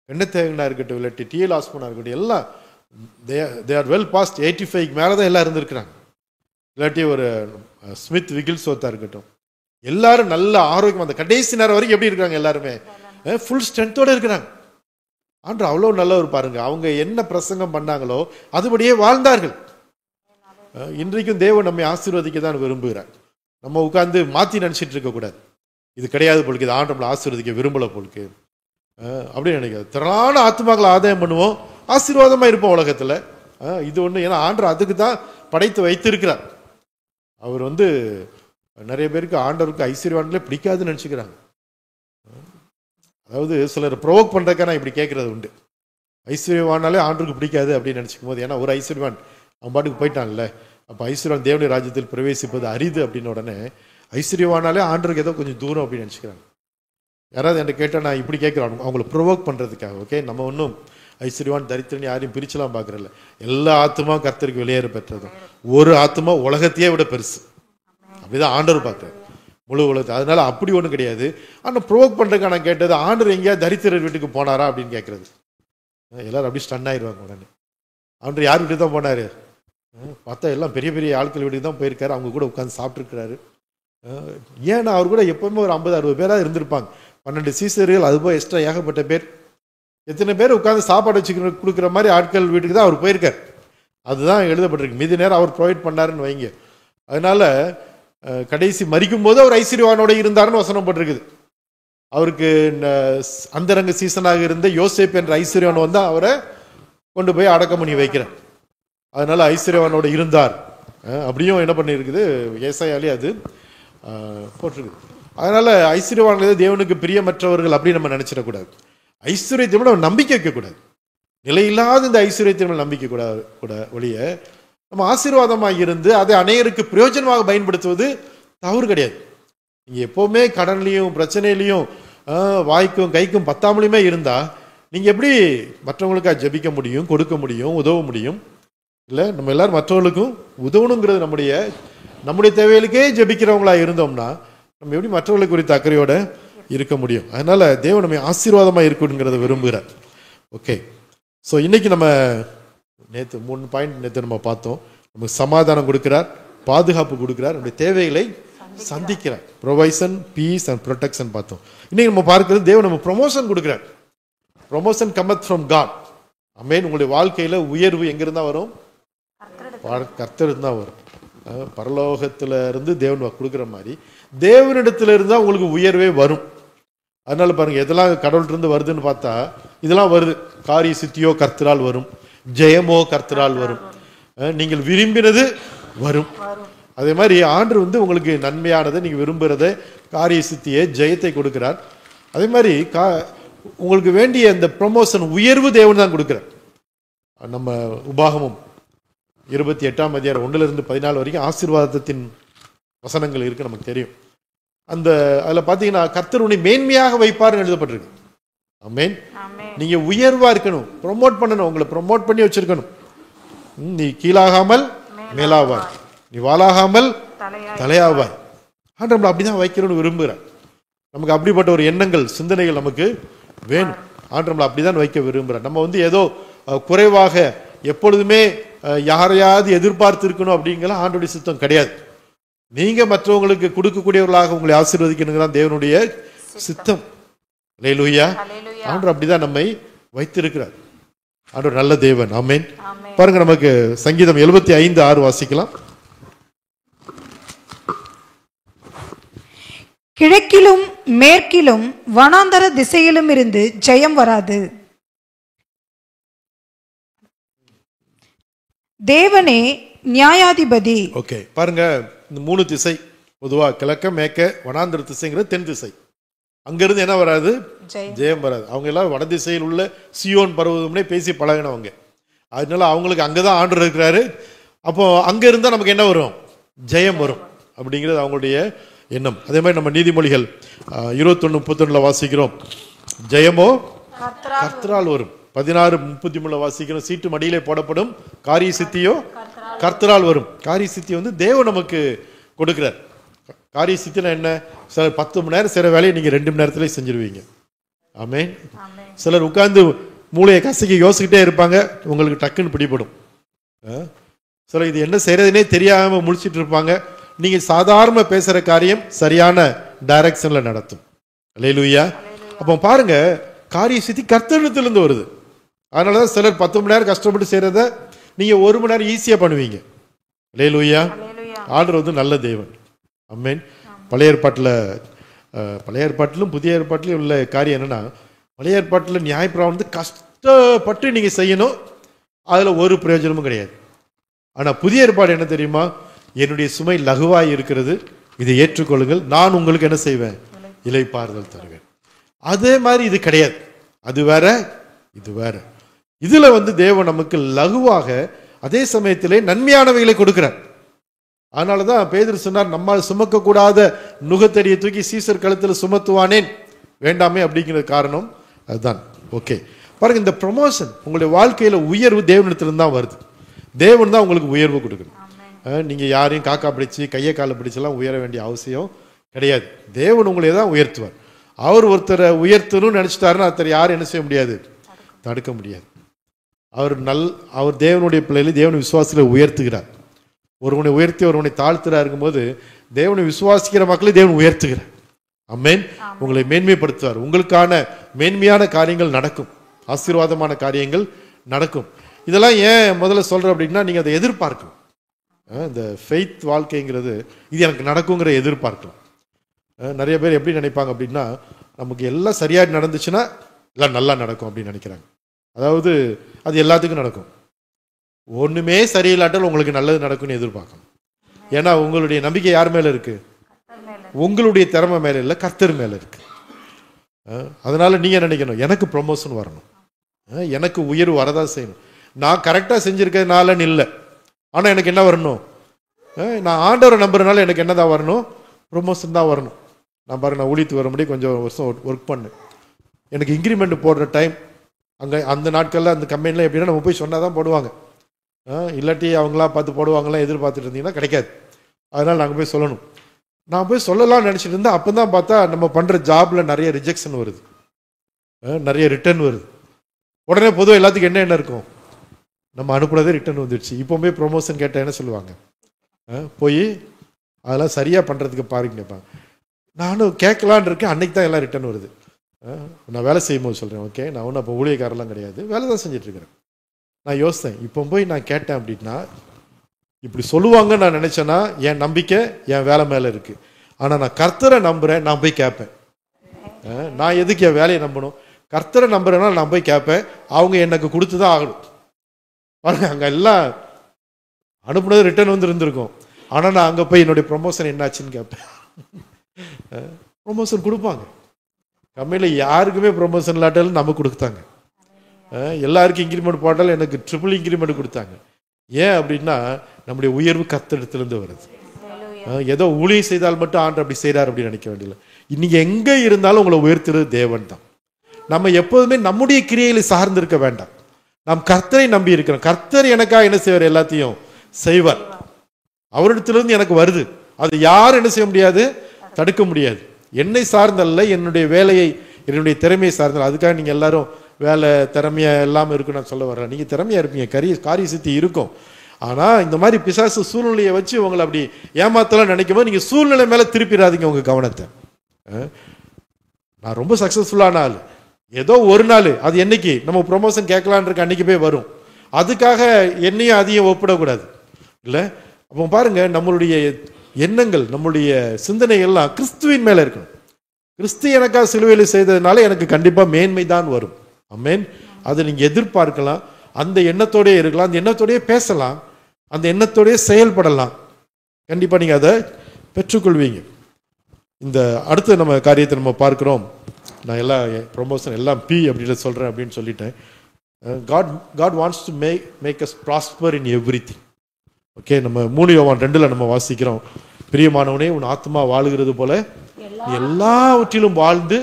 எண்ணத்தேகனா இருக்கட்டும், இல்லாட்டி டிஎல் ஆஸ்பனா இருக்கட்டும், எல்லாம் தே ஆர் வெல் பாஸ்ட் 85 மேலதான் எல்லாம் இருந்திருக்கிறாங்க. இல்லாட்டி ஒரு ஸ்மித் விகில்சோத்தா இருக்கட்டும், எல்லாரும் நல்ல ஆரோக்கியம். அந்த கடைசி நேரம் வரைக்கும் எப்படி இருக்காங்க? எல்லாருமே ஃபுல் ஸ்ட்ரென்த்தோட இருக்கிறாங்க. ஆண்டவர் அவ்வளோ நல்லவர் பாருங்க. அவங்க என்ன பிரசங்கம் பண்ணாங்களோ அதுபடியே வாழ்ந்தார்கள். இன்றைக்கும் தேவன் நம்மை ஆசீர்வதிக்க தான் விரும்புகிறார். நம்ம உட்கார்ந்து மாற்றி நினச்சிட்டு இருக்கக்கூடாது. இது கிடையாது போலுக்கு, இது ஆண்டு நம்மளை ஆசீர்வதிக்க விரும்பலை போலுக்கு அப்படின்னு நினைக்காது. திரளான ஆத்மாக்களை ஆதாயம் பண்ணுவோம், ஆசீர்வாதமாக இருப்போம் உலகத்தில். இது ஒன்று, ஏன்னா ஆண்டவர் அதுக்கு தான் படைத்து வைத்திருக்கிறார். அவர் நிறைய பேருக்கு ஆண்டவருக்கு ஐஸ்வர்யவான்களே பிடிக்காதுன்னு நினச்சிக்கிறாங்க. அதாவது சிலர் ப்ரொவோக் பண்ணுறதுக்காக நான் இப்படி கேட்குறது உண்டு. ஐஸ்வர்யவானாலே ஆண்டருக்கு பிடிக்காது அப்படின்னு நினச்சிக்கும் போது, ஏன்னா ஒரு ஐஸ்வர்யவான் அவன் பாட்டுக்கு போயிட்டான்ல, அப்போ ஐஸ்வர்யவான் தேவனுடைய ராஜ்யத்தில் பிரவேசிப்பது அரிது அப்படின்னு உடனே ஐஸ்வர்யவானாலே ஆண்டருக்கு ஏதோ கொஞ்சம் தூரம் அப்படின்னு நினச்சிக்கிறாங்க. யாராவது என்கிட்ட கேட்டால் நான் இப்படி கேட்குறேன், அவங்கள ப்ரொவோக் பண்ணுறதுக்காக. ஓகே, நம்ம ஒன்றும் ஐஸ்வர்யவான் தரித்திரன் யாரையும் பிரிச்சலாம் பார்க்குறதில்ல. எல்லா ஆத்மா கர்த்தருக்கு வெளியேற பெற்றதும், ஒரு ஆத்மா உலகத்தையே விட பெருசு. அப்படிதான் ஆண்டவர் பார்க்குறாரு முழு உலகத்தை. அதனால அப்படி ஒன்றும் கிடையாது. ஆனால் ப்ரொவோக் பண்ணுறதுக்காக நான் கேட்டது, ஆண்டவர் எங்கேயா தரித்திரர் வீட்டுக்கு போனாரா அப்படின்னு கேட்குறது. எல்லாரும் அப்படி ஸ்டன் ஆயிடுவாங்க உடனே. ஆண்டவர் யார் வீட்டுக்கு தான் போனார்? பார்த்தா எல்லாம் பெரிய பெரிய ஆட்கள் வீட்டுக்கு தான் போயிருக்காரு, அவங்க கூட உட்காந்து சாப்பிட்ருக்கிறாரு. ஏன்னா அவர் கூட எப்பவுமே ஒரு 50-60 பேராக இருந்திருப்பாங்க. 12 சீசர்கள், அது போய் எக்ஸ்ட்ரா ஏகப்பட்ட பேர். எத்தனை பேர் உட்காந்து சாப்பாடு வச்சு கொடுக்குற மாதிரி ஆட்கள் வீட்டுக்கு தான் அவர் போயிருக்கார். அதுதான் எழுதப்பட்டிருக்கு. மீதி நேரம் அவர் ப்ரொவைட் பண்ணாருன்னு வைங்க. அதனால கடைசி மரிக்கும் போது அவர் ஐஸ்வர்யவானோட இருந்தாருன்னு வசனம் போட்டிருக்குது. அவருக்கு அந்தரங்க சீசனாக இருந்த யோசேப் என்ற ஐஸ்வர்யவான் வந்து அவரை கொண்டு போய் அடக்கம் பண்ணி வைக்கிறார். அதனால ஐஸ்வர்யவானோட இருந்தார் அப்படியும் என்ன பண்ணியிருக்குது, ஏசாயாலே அது போட்டிருக்குது. அதனால ஐஸ்வர்யவான்கள் தேவனுக்கு பிரியமற்றவர்கள் அப்படி நம்ம நினைச்சிடக்கூடாது. ஐஸ்வர்யத்தை விட நம்பிக்கை வைக்கக்கூடாது. நிலையில்லாத இந்த ஐஸ்வர்யத்தை நம்பிக்கை கூட ஒழிய நம்ம ஆசீர்வாதமாக இருந்து அதை அநேகருக்கு பிரயோஜனமாக பயன்படுத்துவது தவறு கிடையாது. நீங்கள் எப்போவுமே கடன்லையும் பிரச்சனையிலையும் வாய்க்கும் கைக்கும் பத்தாமலையுமே இருந்தால் நீங்கள் எப்படி மற்றவங்களுக்காக ஜெபிக்க முடியும், கொடுக்க முடியும், உதவ முடியும்? இல்லை, நம்ம எல்லாரும் மற்றவங்களுக்கும் உதவணுங்கிறது நம்முடைய தேவைகளுக்கே ஜெபிக்கிறவங்களா இருந்தோம்னா நம்ம எப்படி மற்றவர்களுக்கு குறித்த அக்கறையோட இருக்க முடியும்? அதனால தேவன் நம்ம ஆசீர்வாதமாக இருக்கணுங்கிறத விரும்புகிறார். ஓகே, ஸோ இன்னைக்கு நம்ம நேற்று 3 பாயிண்ட் நேற்று நம்ம பார்த்தோம். நமக்கு சமாதானம் கொடுக்கிறார், பாதுகாப்பு கொடுக்கிறார், நம்முடைய தேவைகளை சந்திக்கிறார். ப்ரொவைஷன், பீஸ் அண்ட் ப்ரொடெக்ஷன் பார்த்தோம். இன்னைக்கு நம்ம பார்க்கிறது தேவன் நம்ம ப்ரொமோஷன் கொடுக்கிறார். Promotion cometh from God. Amen. உங்களுடைய வாழ்க்கையில உயர்வு எங்கிருந்தா வரும்? கர்த்தர் தான் வரும். பரலோகத்துல இருந்து தேவன் கொடுக்குற மாதிரி தேவனிடத்துல இருந்தா உங்களுக்கு உயர்வே வரும். அதனால பாருங்க, எதெல்லாம் கடவுள்கிட்ட வருதுன்னு பார்த்தா இதெல்லாம் வருது. காரிய சித்தியோ கர்த்தரால் வரும், ஜெயமோ கர்த்தரால் வரும், நீங்கள் விரும்பினது வரும். அதே மாதிரி ஆண்டு வந்து உங்களுக்கு நன்மையானதை, நீங்க விரும்புறதை, காரிய சித்தியை, ஜெயத்தை கொடுக்கிறார். அதே மாதிரி உங்களுக்கு வேண்டிய இந்த ப்ரமோஷன் உயர்வு தேவன் தான் கொடுக்கிறார். நம்ம உபாகமம் 28ஆம் அதிகாரம் 1-14 வரைக்கும் ஆசீர்வாதத்தின் வசனங்கள் இருக்கு, நமக்கு தெரியும். அதில் பார்த்தீங்கன்னா கர்த்தர் உன்னை மேன்மையாக வைப்பார்னு எழுதப்பட்டிருக்கு. ஆமென். நீங்க உயர்வா இருக்கணும், ப்ரொமோட் பண்ணணும், உங்களை ப்ரொமோட் பண்ணி வச்சிருக்கணும். நீ கீழாகாமல் மேலாவாய், நீ வாளாகாமல் தலையாவாய். ஆண்டவர் அப்படிதான் வைக்கணும்னு விரும்புகிறார். நமக்கு அப்படிப்பட்ட ஒரு எண்ணங்கள், சிந்தனைகள் நமக்கு வேணும். ஆண்டவர் அப்படிதான் வைக்க விரும்புகிறார். நம்ம வந்து ஏதோ குறைவாக எப்பொழுதுமே யாரையாவது எதிர்பார்த்து இருக்கணும் அப்படிங்கிற ஆண்டவருடைய சித்தம் கிடையாது. நீங்க மற்றவங்களுக்கு கொடுக்கக்கூடியவர்களாக உங்களை ஆசீர்வதிக்கணுங்கிறான் தேவனுடைய சித்தம். அல்லேலூயா. ஆண்டவர் அப்படிதான் நம்மை வைத்திருக்கிறார். ஆண்டவர் நல்ல தேவன். ஆமென். பாருங்க, நமக்கு சங்கீதம் 75:6 வாசிக்கலாம். கிழக்கிலும் மேற்கிலும் வனாந்தர திசையிலும் இருந்து ஜெயம் வராது. தேவனே நியாயாதிபதி. ஓகே, பாருங்க, இந்த 3 திசை பொதுவா கிழக்க, மேற்க, வனாந்தர திசைங்கிறது தென் திசை. அங்கிருந்து என்ன வராது? ஜெயம் வராது. அவங்க எல்லாம் வட திசையில் உள்ள சியோன் பர்வதம்னே பேசி பழகினவங்க. அதனால அவங்களுக்கு அங்கதான் ஆண்டவர் இருக்கிறாரு. அப்போ அங்க இருந்தா நமக்கு என்ன வரும்? ஜெயம் வரும் அப்படிங்கிறது அவங்களுடைய எண்ணம். அதே மாதிரி நம்ம நீதிமொழிகள் 21:31 வாசிக்கிறோம், ஜெயமோ கர்த்தரால் வரும். 16:33 வாசிக்கிறோம், சீட்டு மடியிலே போடப்படும், காரிய சித்தியோ கர்த்தரால் வரும். காரிய சித்தி வந்து தேவன் நமக்கு கொடுக்கிறார். காரிய சித்தினா என்ன? சிலர் 10 மணி நேரம் சில வேலையை நீங்க 2 மணி நேரத்துல செஞ்சிருவீங்க. ஆமென். சிலர் உட்கார்ந்து மூளையை கசக்கி யோசிக்கிட்டே இருப்பாங்க, உங்களுக்கு டக்குன்னு பிடிபடும். சிலர் இது என்ன செய்யறதுனே தெரியாம முழிச்சிட்டு இருப்பாங்க. நீங்க சாதாரண பேசுற காரியம் சரியான டைரக்ஷன்ல நடத்தும். அல்லேலூயா. அப்போ பாருங்க, காரிய சித்தி கர்த்தரிடத்திலிருந்து வருது. அதனாலதான் சிலர் 10 மணி நேரம் கஷ்டப்பட்டு செய்யறத நீங்க 1 மணி நேரம் ஈஸியா பண்ணுவீங்க. அல்லேலூயா. ஆண்டவர் வந்து நல்ல தேவன். ஆமென். பழைய ஏற்பாட்டிலும் புதிய ஏற்பாட்டிலும் உள்ள காரியம் என்னன்னா, பழைய ஏற்பாட்டில் நியாயப்பிரமாணம் வந்து கஷ்டப்பட்டு நீங்க செய்யணும், அதுல ஒரு பிரயோஜனமும் கிடையாது. ஆனா புதிய ஏற்பாடு என்ன தெரியுமா? என்னுடைய சுமை லகுவாய் இருக்கிறது, இதை ஏற்றுக்கொள்ளுங்கள், நான் உங்களுக்கு என்ன செய்வேன்? இளைப்பாறுதல் தருவேன். அதே மாதிரி இது கிடையாது. அது வேற, இது வேற. இதுல தேவன் நமக்கு லகுவாக அதே சமயத்திலே நன்மையானவைகளை கொடுக்கிறார். அதனாலதான் பேதுரு சொன்னார், நம்மால் சுமக்க கூடாத நுகத்தடியை தூக்கி சீசர் கழுத்தில் சுமத்துவானேன் வேண்டாமே அப்படிங்கிற காரணம் அதுதான். ஓகே, பாருங்க, இந்த ப்ரொமோஷன் உங்களுடைய வாழ்க்கையில உயர்வு தேவனிடத்திலிருந்து தான் வருது. தேவன் தான் உங்களுக்கு உயர்வு கொடுக்கணும். நீங்க யாரையும் காக்கா பிடிச்சு கையை காலை பிடிச்செல்லாம் உயர வேண்டிய அவசியம் கிடையாது. தேவன் உங்களை தான் உயர்த்துவார். அவர் ஒருத்தரை உயர்த்தணும்னு நினைச்சிட்டாருன்னா ஒருத்தர் யாரும் என்ன செய்ய முடியாது, தடுக்க முடியாது. அவர் தேவனுடைய பிள்ளைகளை தேவனை விசுவாசிகளை உயர்த்துகிறார். ஒருவனை உயர்த்தி ஒருவனை தாழ்த்துறா இருக்கும்போது தேவனை விசுவாசிக்கிற மக்களை தேவன் உயர்த்துகிறார். ஆமென். உங்களை மேன்மைப்படுத்துவார். உங்களுக்கான மேன்மையான காரியங்கள் நடக்கும், ஆசீர்வாதமான காரியங்கள் நடக்கும். இதெல்லாம் ஏன் முதல்ல சொல்றேன் அப்படின்னா, நீங்க அதை எதிர்பார்க்கணும். இந்த ஃபெய்த் வாழ்க்கைங்கிறது இது எனக்கு நடக்குங்கிற எதிர்பார்க்கலாம். நிறைய பேர் எப்படி நினைப்பாங்க அப்படின்னா, நமக்கு எல்லாம் சரியாக நடந்துச்சுன்னா எல்லாம் நல்லா நடக்கும் அப்படின்னு நினைக்கிறாங்க. அதாவது அது எல்லாத்துக்கும் நடக்கும். ஒண்ணுமே சரியில்லாட்டால் உங்களுக்கு நல்லது நடக்கும்னு எதிர்பார்க்கணும். ஏன்னா உங்களுடைய நம்பிக்கை யார் மேல இருக்கு? உங்களுடைய திறமை மேல இல்லை, கர்த்தர் மேல இருக்கு. அதனால நீங்க நினைக்கணும், எனக்கு ப்ரொமோஷன் வரணும், எனக்கு உயர்வு வரதான் செய்யணும். நான் கரெக்டா செஞ்சிருக்கிறதுனாலன்னு இல்லை, ஆனா எனக்கு என்ன வரணும்? நான் ஆண்டவரை நம்புறதுனால எனக்கு என்னதான் வரணும்? ப்ரொமோஷன் தான் வரணும். நான் பாருங்க, நான் ஊழியத்துக்கு வரும்படி கொஞ்சம் வருஷம் ஒர்க் பண்ணேன். எனக்கு இன்க்ரிமெண்ட் போடுற டைம் அங்கே அந்த நாட்களில் அந்த கம்பெனியில் எப்படின்னா நம்ம போய் சொன்னால் தான் போடுவாங்க. இல்லாட்டி அவங்களா பார்த்து போடுவாங்களாம் எதிர்பார்த்துட்டு இருந்தீங்கன்னா கிடைக்காது. அதனால் நாங்கள் போய் சொல்லணும். நான் போய் சொல்லலாம்னு நினச்சிட்டு இருந்தேன். அப்போ தான் பார்த்தா நம்ம பண்ணுற ஜாபில் நிறைய ரிஜெக்ஷன் வருது, நிறைய ரிட்டர்ன் வருது. உடனே பொதுவாக எல்லாத்துக்கும் என்ன இருக்கும்? நம்ம அனுப்புனதே ரிட்டர்ன் வந்துடுச்சு. இப்போ போய் ப்ரொமோஷன் கேட்டால் என்ன சொல்லுவாங்க? போய் அதெல்லாம் சரியாக பண்ணுறதுக்கு பாருங்க கேட்பாங்க. நானும் கேட்கலான் இருக்கேன். அன்னைக்கு தான் எல்லாம் ரிட்டர்ன் வருது. நான் வேலை செய்யும் போது சொல்கிறேன், ஓகே, நான் ஒன்றும் அப்போ ஊழியக்காரெல்லாம் கிடையாது, வேலை தான் செஞ்சிட்ருக்கிறேன். நான் யோசித்தேன், இப்போ போய் நான் கேட்டேன் அப்படின்னா இப்படி சொல்லுவாங்கன்னு நான் நினச்சேன்னா என் நம்பிக்கை என் வேலை மேலே இருக்குது. ஆனால் நான் கர்த்தரை நம்புகிறேன், நான் போய் கேட்பேன். நான் எதுக்கு என் வேலையை நம்பணும்? கர்த்தரை நம்புறேன்னா நான் போய் கேட்பேன். அவங்க எனக்கு கொடுத்து தான் ஆகணும். பாருங்க, அங்கே எல்லாம் அனுப்புனது ரிட்டர்ன் வந்து இருந்திருக்கும். ஆனால் நான் அங்கே போய் என்னுடைய ப்ரொமோஷன் என்னாச்சுன்னு கேட்பேன். ப்ரொமோஷன் கொடுப்பாங்க. கம்பெனியில் யாருக்குமே ப்ரொமோஷன் இல்லாட்டாலும் நமக்கு கொடுத்தாங்க. எல்லாருக்கும் இன்க்ரிமெண்ட் போட்டாலும் எனக்கு ட்ரிபிள் இன்க்ரிமெண்ட் கொடுத்தாங்க. ஏன் அப்படின்னா நம்முடைய உயர்வு கர்த்தரிடத்திலிருந்து வருது. ஏதோ ஊழியம் செய்தால் மட்டும் ஆண்டவர் அப்படி செய்கிறார் அப்படின்னு நினைக்க வேண்டியதில்லை. இன்னைக்கு எங்கே இருந்தாலும் உங்களை உயர்த்துறது தேவன் தான். நம்ம எப்போதுமே நம்முடைய கிரியைகளை சார்ந்து இருக்க வேண்டாம். நாம் கர்த்தரை நம்பி இருக்கிறோம். கர்த்தர் எனக்காக என்ன செய்வார்? எல்லாத்தையும் செய்வார். அவரிடத்திலிருந்து எனக்கு வருது. அது யாரும் என்ன செய்ய முடியாது, தடுக்க முடியாது. என்னை சார்ந்தல்ல, என்னுடைய வேலையை என்னுடைய திறமையை சார்ந்தல்ல. அதுக்காக நீங்கள் எல்லாரும் வேலை திறமையா எல்லாமே இருக்குன்னு நான் சொல்ல வர்றேன். நீங்கள் திறமையா இருப்பீங்க, காரிய சித்தி இருக்கும். ஆனால் இந்த மாதிரி பிசாசு சூழ்நிலையை வச்சு உங்களை அப்படி ஏமாத்தலாம் நினைக்கும் போது நீங்கள் சூழ்நிலை மேலே திருப்பிடாதீங்க உங்கள் கவனத்தை. நான் ரொம்ப சக்ஸஸ்ஃபுல்லான ஆள், ஏதோ ஒரு நாள், அது என்னைக்கு நம்ம ப்ரொமோஷன் கேட்கலான் இருக்க அன்னைக்கு போய் வரும். அதுக்காக என்னையும் அதையும் ஒப்பிடக்கூடாது இல்லை. அப்போ பாருங்க, நம்மளுடைய எண்ணங்கள் நம்முடைய சிந்தனைகள்லாம் கிறிஸ்துவின் மேலே இருக்கணும். கிறிஸ்து எனக்காக சிலுவையில் செய்ததுனால எனக்கு கண்டிப்பாக மேன்மை தான் வரும். ஆமென். அதை நீங்கள் எதிர்பார்க்கலாம். அந்த எண்ணத்தோடய இருக்கலாம், அந்த எண்ணத்தோடய பேசலாம், அந்த எண்ணத்தோடய செயல்படலாம். கண்டிப்பாக நீங்கள் அதை பெற்றுக்கொள்வீங்க. இந்த அடுத்த நம்ம காரியத்தை நம்ம பார்க்குறோம். நான் எல்லாம் ப்ரொமோஷன் எல்லாம் பி அப்படின்னு சொல்கிறேன் அப்படின்னு சொல்லிட்டேன். God wants to make us prosper in everything. Okay, நம்ம 3 யோவான் 2 நம்ம வாசிக்கிறோம். பிரியமானவனே, உன் ஆத்மா வாழுகிறது போல எல்லாவற்றிலும் வாழ்ந்து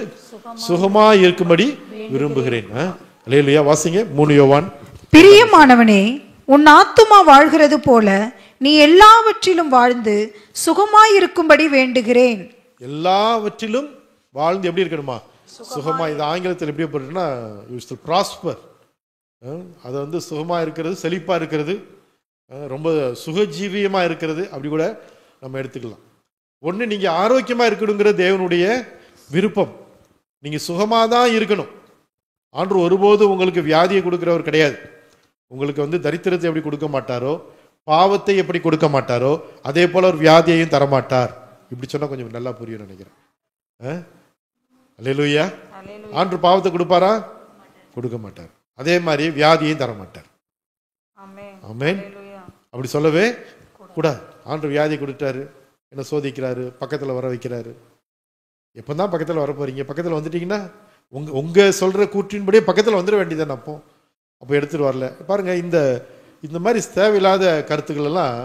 சுகமா இருக்கும்படி விரும்புகிறேன். அல்லேலூயா. வாசிங்க 3 யோவான். பிரியமானவனே, உன் ஆத்துமா வாழ்கிறது போல நீ எல்லாவற்றிலும் வாழ்ந்து சுகமாயிருக்கும்படி வேண்டுகிறேன். எல்லாவற்றிலும் வாழ்ந்து எப்படி இருக்கணுமா? சுகமா. இது ஆங்கிலத்தில் எப்படி போட்டுன்னா யூ ஷல் ப்ராஸ்பர். அது சுகமா இருக்கிறது, செழிப்பா இருக்கிறது, ரொம்ப சுகஜீவியமா இருக்கிறது, அப்படி கூட நம்ம எடுத்துக்கலாம். ஒன்று, நீங்க ஆரோக்கியமா இருக்கணுங்கிறது தேவனுடைய விருப்பம். நீங்க சுகமா தான் இருக்கணும். ஆண்டவர் ஒருபோது உங்களுக்கு வியாதியை கொடுக்கிறவர் கிடையாது. உங்களுக்கு தரித்திரத்தை எப்படி கொடுக்க மாட்டாரோ, பாவத்தை எப்படி கொடுக்க மாட்டாரோ, அதே போல ஒரு வியாதியையும் தரமாட்டார். இப்படி சொன்னா கொஞ்சம் நல்லா புரியும் நினைக்கிறேன். அல்லேலூயா. ஆண்டவர் பாவத்தை கொடுப்பாரா? கொடுக்க மாட்டார். அதே மாதிரி வியாதியையும் தரமாட்டார். ஆமென். அப்படி சொல்லவே கூடாது. ஆண்டவர் வியாதியை கொடுத்தாரு, என்ன சோதிக்கிறாரு, பக்கத்தில் வர வைக்கிறாரு. எப்போதான் பக்கத்தில் வர போறீங்க? பக்கத்தில் வந்துட்டீங்கன்னா உங்க சொல்ற கூற்றின்படியே பக்கத்தில் வந்துட வேண்டியதானே. அப்போ அப்போ எடுத்துகிட்டு வரல. பாருங்கள், இந்த மாதிரி தேவையில்லாத கருத்துக்கள் எல்லாம்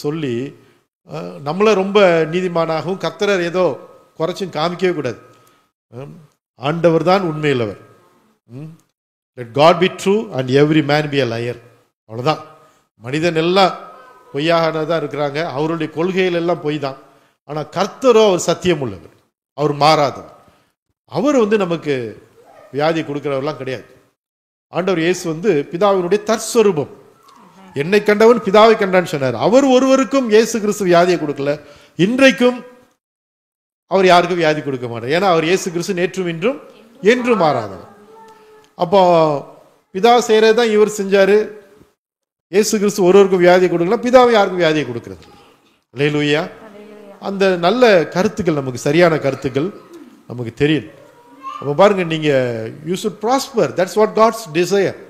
சொல்லி நம்மளை ரொம்ப நீதிமானாகவும் கர்த்தரை ஏதோ குறைச்சும் காமிக்கவே கூடாது. ஆண்டவர் தான் உண்மையுள்ளவர். Let God be true and every man be a liar. அவ்வளோதான். மனிதன் எல்லாம் பொய்யாக தான் இருக்கிறாங்க, அவருடைய கொள்கைகள் எல்லாம் பொய் தான். ஆனால் கர்த்தரோ அவர் சத்தியம் உள்ளவர், அவர் மாறாதவர். அவர் நமக்கு வியாதி கொடுக்கிறவர்லாம் கிடையாது. ஆண்டவர் இயேசு பிதாவினுடைய தற்ஸ்வரூபம். என்னை கண்டவன் பிதாவை கண்டான்னு சொன்னார். அவர் ஒருவருக்கும் இயேசு கிறிஸ்து வியாதியை கொடுக்கல. இன்றைக்கும் அவர் யாருக்கும் வியாதி கொடுக்க மாட்டார். ஏன்னா அவர் இயேசு கிறிஸ்து நேற்றும் இன்றும் என்றும் மாறாதவர். அப்போ பிதா செய்யறதுதான் இவர் செஞ்சாரு. இயேசு கிறிஸ்து ஒருவருக்கும் வியாதியை கொடுக்கலாம், பிதாவை யாருக்கும் வியாதியை கொடுக்கிறது. அல்லேலூயா. அந்த நல்ல கருத்துக்கள் நமக்கு சரியான கருத்துக்கள் நமக்கு தெரியும். அப்போ பாருங்க, நீங்க you should prosper. That's what God's desire.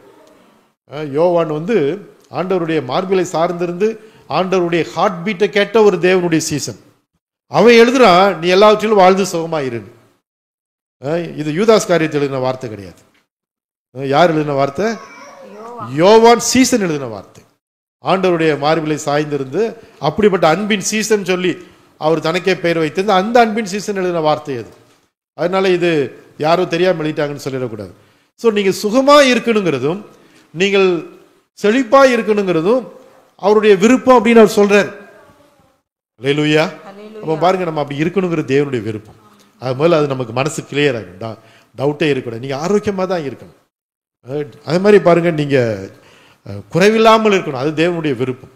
யோவான் ஆண்டவருடைய மார்பிலை சார்ந்திருந்து ஆண்டவருடைய ஹார்ட் பீட்டை கேட்ட ஒரு தேவனுடைய சீசன். அவன் எழுதுறான், நீ எல்லாவற்றிலும் வாழ்ந்து சுகமாயிரு. இது யூதாஸ் காரியத்தில் எழுதின வார்த்தை கிடையாது. யார் எழுதின வார்த்தை? யோவான் சீசன் எழுதின வார்த்தை. ஆண்டவருடைய மார்பிலை சாய்ந்திருந்து அப்படிப்பட்ட அன்பின் சீசன் சொல்லி அவர் தனக்கே பெயர் வைத்திருந்த அந்த அன்பின் சீசன் எழுதின வார்த்தை அது. அதனால இது யாரோ தெரியாமல் எழுதிட்டாங்கன்னு சொல்லிடக்கூடாது. ஸோ நீங்கள் சுகமாக இருக்கணுங்கிறதும் நீங்கள் செழிப்பாக இருக்கணுங்கிறதும் அவருடைய விருப்பம் அப்படின்னு அவர் சொல்றார். அல்லேலூயா. அப்போ பாருங்க, நம்ம அப்படி இருக்கணுங்கிறது தேவனுடைய விருப்பம். அது முதல்ல அது நமக்கு மனசு கிளியர் ஆகும், டவுட்டே இருக்கக்கூடாது. நீங்கள் ஆரோக்கியமாக தான் இருக்கணும். அதே மாதிரி பாருங்க, நீங்கள் குறைவில்லாமல் இருக்கணும், அது தேவனுடைய விருப்பம்.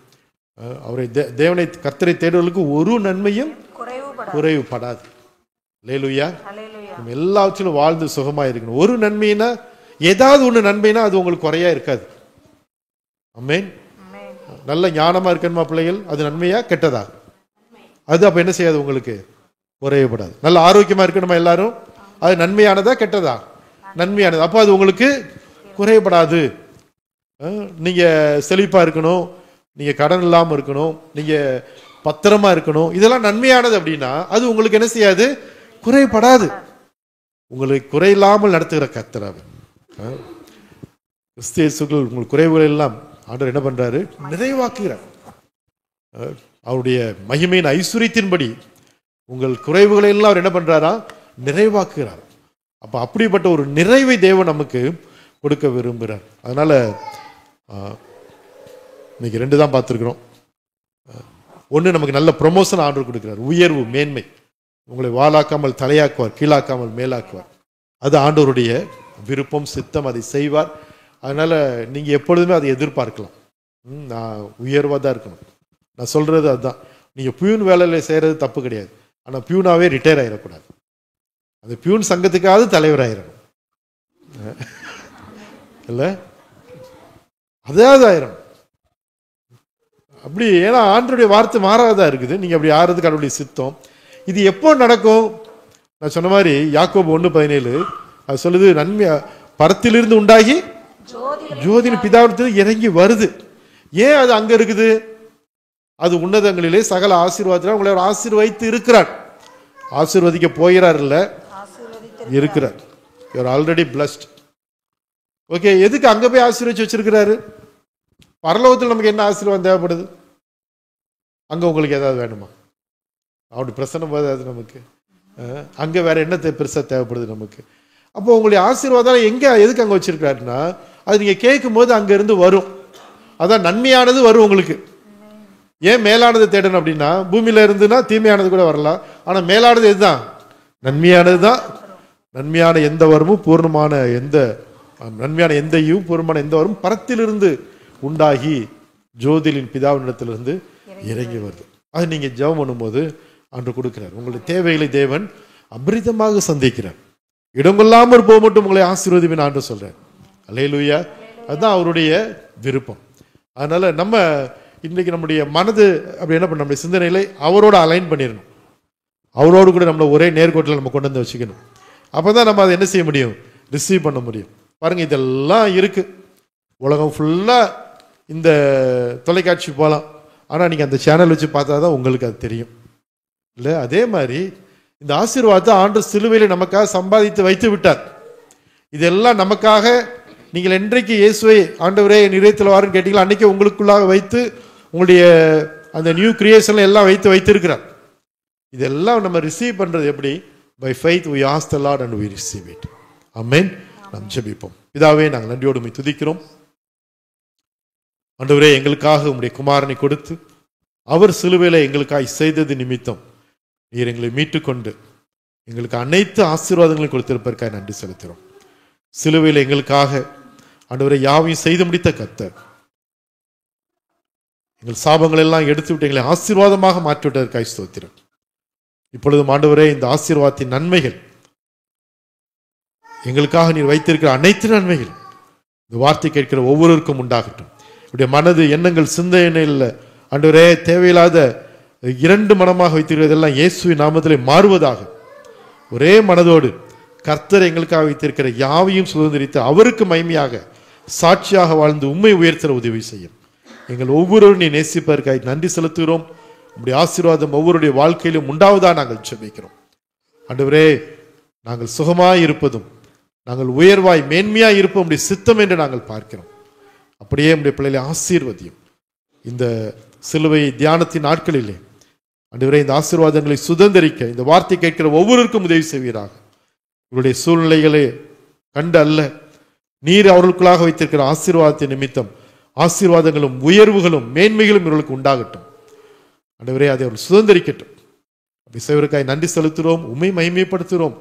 அவரை தேவனை கர்த்தரை தேடுவதற்கு ஒரு நன்மையும் குறைவுபடாது. அல்லேலூயா. நம்ம எல்லாவற்றிலும் வாழ்ந்து சுகமாக இருக்கணும். ஒரு நன்மைனா, ஏதாவது ஒன்று நன்மைனா அது உங்களுக்கு குறையா இருக்காது. ஆமென். நல்ல ஞானமா இருக்கணுமா பிள்ளைகள், அது நன்மையா கெட்டதா? அது அப்ப என்ன செய்யாது, உங்களுக்கு குறையப்படாது. நல்ல ஆரோக்கியமா இருக்கணுமா எல்லாரும், அது நன்மையானதா கெட்டதா? நன்மையானது. அப்போ அது உங்களுக்கு குறையப்படாது. நீங்க செழிப்பா இருக்கணும், நீங்க கடன் இல்லாம இருக்கணும், நீங்க பத்திரமா இருக்கணும், இதெல்லாம் நன்மையானது அப்படின்னா அது உங்களுக்கு என்ன செய்யாது, குறைபடாது. உங்களுக்கு குறையில்லாமல் நடத்துகிற கர்த்தர். கிறிஸ்தியேசுக்குள் உங்கள் குறைவுகள் எல்லாம் ஆண்டவர் என்ன பண்றாரு, நிறைவாக்குகிறார். அவருடைய மகிமையின் ஐஸ்வரியத்தின்படி உங்கள் குறைவுகளை எல்லாம் அவர் என்ன பண்றாரா, நிறைவாக்குகிறார். அப்ப அப்படிப்பட்ட ஒரு நிறைவை தேவன் நமக்கு கொடுக்க விரும்புகிறார். அதனால இன்னைக்கு ரெண்டு தான் பார்த்துருக்கிறோம். ஒன்று, நமக்கு நல்ல ப்ரொமோஷன் ஆர்டர் கொடுக்கிறார், உயர்வு, மேன்மை. உங்களை வாளாக்காமல் தலையாக்குவார், கீழாக்காமல் மேலாக்குவார். அது ஆண்டவருடைய விருப்பம், சித்தம், அதை செய்வார். அதனால நீங்க எப்பொழுதுமே அதை எதிர்பார்க்கலாம். நான் உயர்வாக தான் இருக்கணும். நான் சொல்றது அதுதான். நீங்க பியூன் வேலையில செய்யறது தப்பு கிடையாது, ஆனா பியூனாவே ரிட்டையர் ஆயிடக்கூடாது. அந்த பியூன் சங்கத்துக்காவது தலைவர் ஆயிடணும் இல்ல, அதாவது ஆயிரம் அப்படி. ஏன்னா ஆண்டருடைய வார்த்தை மாறாததா இருக்குது. நீங்க அப்படி ஆறதுக்கு அவருடைய சித்தம். இது எப்போ நடக்கும்? நான் சொன்ன மாதிரி யாக்கோபு 1:17 அது சொல்லுது, நன்மை பரத்திலிருந்து உண்டாகி ஜோதியின் பிதாவிடத்தில் இறங்கி வருது. ஏன் அது அங்க இருக்குது? அது உன்னதங்களிலே சகல ஆசீர்வாதத்தில் உங்களை ஆசீர்வதித்து இருக்கிறார். ஆசீர்வதிக்க போகிறார் இல்ல, இருக்கிறார். You are already blessed. Okay, எதுக்கு அங்க போய் ஆசீர்வதிச்சு வச்சிருக்கிறாரு? பரலோகத்தில் நமக்கு என்ன ஆசீர்வாதம் தேவைப்படுது? அங்க உங்களுக்கு ஏதாவது வேணுமா? அப்படி பிரசன்னம் போதாது நமக்கு. அங்க வேற என்ன பெருசா தேவைப்படுது நமக்கு? அப்போ உங்களுடைய ஆசீர்வாதம் எங்க, எதுக்கு அங்க வச்சிருக்காருன்னா, அது நீங்க கேட்கும் போது அங்க இருந்து வரும். அதான் நன்மையானது வரும் உங்களுக்கு. ஏன் மேலானது தேடணும் அப்படின்னா, பூமியில இருந்துன்னா தீமையானது கூட வரலாம், ஆனா மேலானது எதுதான்? நன்மையானது தான். நன்மையான எந்த வரமும் பூர்ணமான எந்த நன்மையான எந்த ஈவும் பூர்ணமான எந்த வரமும் பரத்திலிருந்து உண்டாகி ஜோதிலின் பிதாவினிடத்திலிருந்து இறங்கி வருது. அது நீங்க ஜெபம் பண்ணும்போது அன்று கொடுக்கிறார். உங்களுடைய தேவைகளை தேவன் அபரிதமாக சந்திக்கிறார். இடங்கொள்ளாமல் போக மட்டும் உங்களை ஆசீர்வதிப்பேன் ஆண்டு சொல்றார். அல்லேலூயா. அதுதான் அவருடைய விருப்பம். அதனால நம்ம இன்னைக்கு நம்முடைய மனது அப்படி என்ன பண்ண, நம்முடைய சிந்தனைகளை அவரோட அலைன் பண்ணிடணும். அவரோடு கூட நம்மளை ஒரே நேர்கோட்டில் நம்ம கொண்டு வந்து வச்சுக்கணும். அப்பதான் நம்ம அதை என்ன செய்ய முடியும், ரிசீவ் பண்ண முடியும். பாருங்க, இதெல்லாம் இருக்கு. உலகம் ஃபுல்லா இந்த தொலைக்காட்சி போகலாம், ஆனால் நீங்கள் அந்த சேனல் வச்சு பார்த்தா தான் உங்களுக்கு அது தெரியும் இல்லை? அதே மாதிரி இந்த ஆசீர்வாதத்தை ஆண்டவர் சிலுவையில் நமக்காக சம்பாதித்து வைத்து விட்டார். இதெல்லாம் நமக்காக நீங்கள் என்றைக்கு இயேசுவை ஆண்டவரே என் இதயத்தில் வாருன்னு கேட்டீங்களா, அன்றைக்கி உங்களுக்குள்ளாக வைத்து உங்களுடைய அந்த நியூ கிரியேஷனில் எல்லாம் வைத்திருக்கிறார். இதெல்லாம் நம்ம ரிசீவ் பண்ணுறது எப்படி? By faith we ask the Lord and we receive it. ஆமென். நாம் ஜெபிப்போம். பிதாவே, நாங்கள் நன்றியோடு உம்மை துதிக்கிறோம். ஆண்டவரே, எங்களுக்காக உம்முடைய குமாரனை கொடுத்து அவர் சிலுவையில் எங்களுக்காக செய்தது நிமித்தம் நீர் எங்களை மீட்டுக்கொண்டு எங்களுக்கு அனைத்து ஆசீர்வாதங்களையும் கொடுத்திருப்பதற்காக நன்றி செலுத்துகிறோம். சிலுவையில் எங்களுக்காக ஆண்டவரே யாவையும் செய்து முடித்த கர்த்தர், எங்கள் சாபங்கள் எல்லாம் எடுத்து விட்டு எங்களை ஆசீர்வாதமாக மாற்றிவிட்டதற்காக ஸ்தோத்திரம். இப்பொழுதும் ஆண்டவரே, இந்த ஆசீர்வாதத்தின் நன்மைகள், எங்களுக்காக நீர் வைத்திருக்கிற அனைத்து நன்மைகள் இந்த வார்த்தை கேட்கிற ஒவ்வொருவருக்கும் உண்டாகட்டும். இப்படி மனது எண்ணங்கள் சிந்தனையில் ஆண்டவரே தேவையில்லாத இரண்டு மனமாக வைத்திருக்கிறதெல்லாம் இயேசுவின் நாமத்திலே மாறுவதாக, ஒரே மனதோடு கர்த்தர் எங்களுக்காக வைத்திருக்கிற யாவையும் சுதந்திரித்து அவருக்கு மகிமையாக சாட்சியாக வாழ்ந்து உம்மை உயர்த்துற உதவி செய்யும். எங்கள் ஒவ்வொருவரும் நீ நேசிப்பதற்காக நன்றி செலுத்துகிறோம். உம்முடைய ஆசீர்வாதம் ஒவ்வொருடைய வாழ்க்கையிலும் உண்டாவதாக நாங்கள் ஜெபிக்கிறோம். ஆண்டவரே, நாங்கள் சுகமாய் இருப்பதும் நாங்கள் உயர்வாய் மேன்மையாய் இருப்போம் உம்முடைய சித்தம் என்று நாங்கள் பார்க்கிறோம். அப்படியே உம்முடைய பிள்ளைகளை ஆசீர்வதியும். இந்த சிலுவை தியானத்தின் நாட்களிலே ஆண்டவரே, இந்த ஆசீர்வாதங்களை சுதந்திரிக்க இந்த வார்த்தை கேட்கிற ஒவ்வொருவருக்கும் உதவி செய்வீராக. இவருடைய சூழ்நிலைகளே கண்டு அல்ல, நீர் அவர்களுக்குள்ளாக வைத்திருக்கிற ஆசீர்வாதத்தின் நிமித்தம் ஆசீர்வாதங்களும் உயர்வுகளும் மேன்மைகளும் இவர்களுக்கு உண்டாகட்டும். ஆண்டவரே, அதை அவர்கள் சுதந்திரிக்கட்டும். அப்படி செய்வதற்காக நன்றி செலுத்துகிறோம். உம்மை மகிமைப்படுத்துகிறோம்,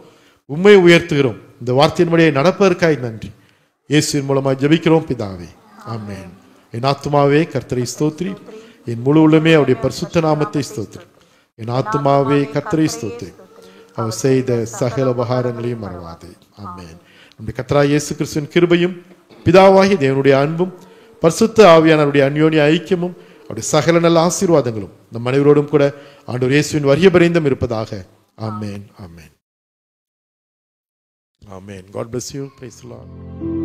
உம்மை உயர்த்துகிறோம். இந்த வார்த்தையின்படியே நடப்பதற்காக நன்றி. இயேசுவின் மூலமாக ஜெபிக்கிறோம் பிதாவே, ஆமென். என் ஆத்துமாவே கர்த்தரை ஸ்தோத்திரி, என் முழு உள்ளமே அவருடைய பரிசுத்த நாமத்தை ஸ்தோத்திரி. என் ஆத்துமாவே கர்த்தரை ஸ்தோத்திரி, அவர் செய்த சகல உபகாரங்களையும் மறவாதே. ஆமென். நம்முடைய கர்த்தராகிய இயேசு கிறிஸ்துவின் கிருபையும் பிதாவாகிய தேவனுடைய அன்பும் பரிசுத்த ஆவியானவருடைய அந்யோன்ய ஐக்கியமும் அவருடைய சகல நல்ல ஆசீர்வாதங்களும் நம் அனைவரோடும் கூட ஆண்டவர் இயேசுவின் வரிய பரிந்தும் இருப்பதாக. ஆமென். ஆமென். ஆமென். God bless you. Praise the Lord.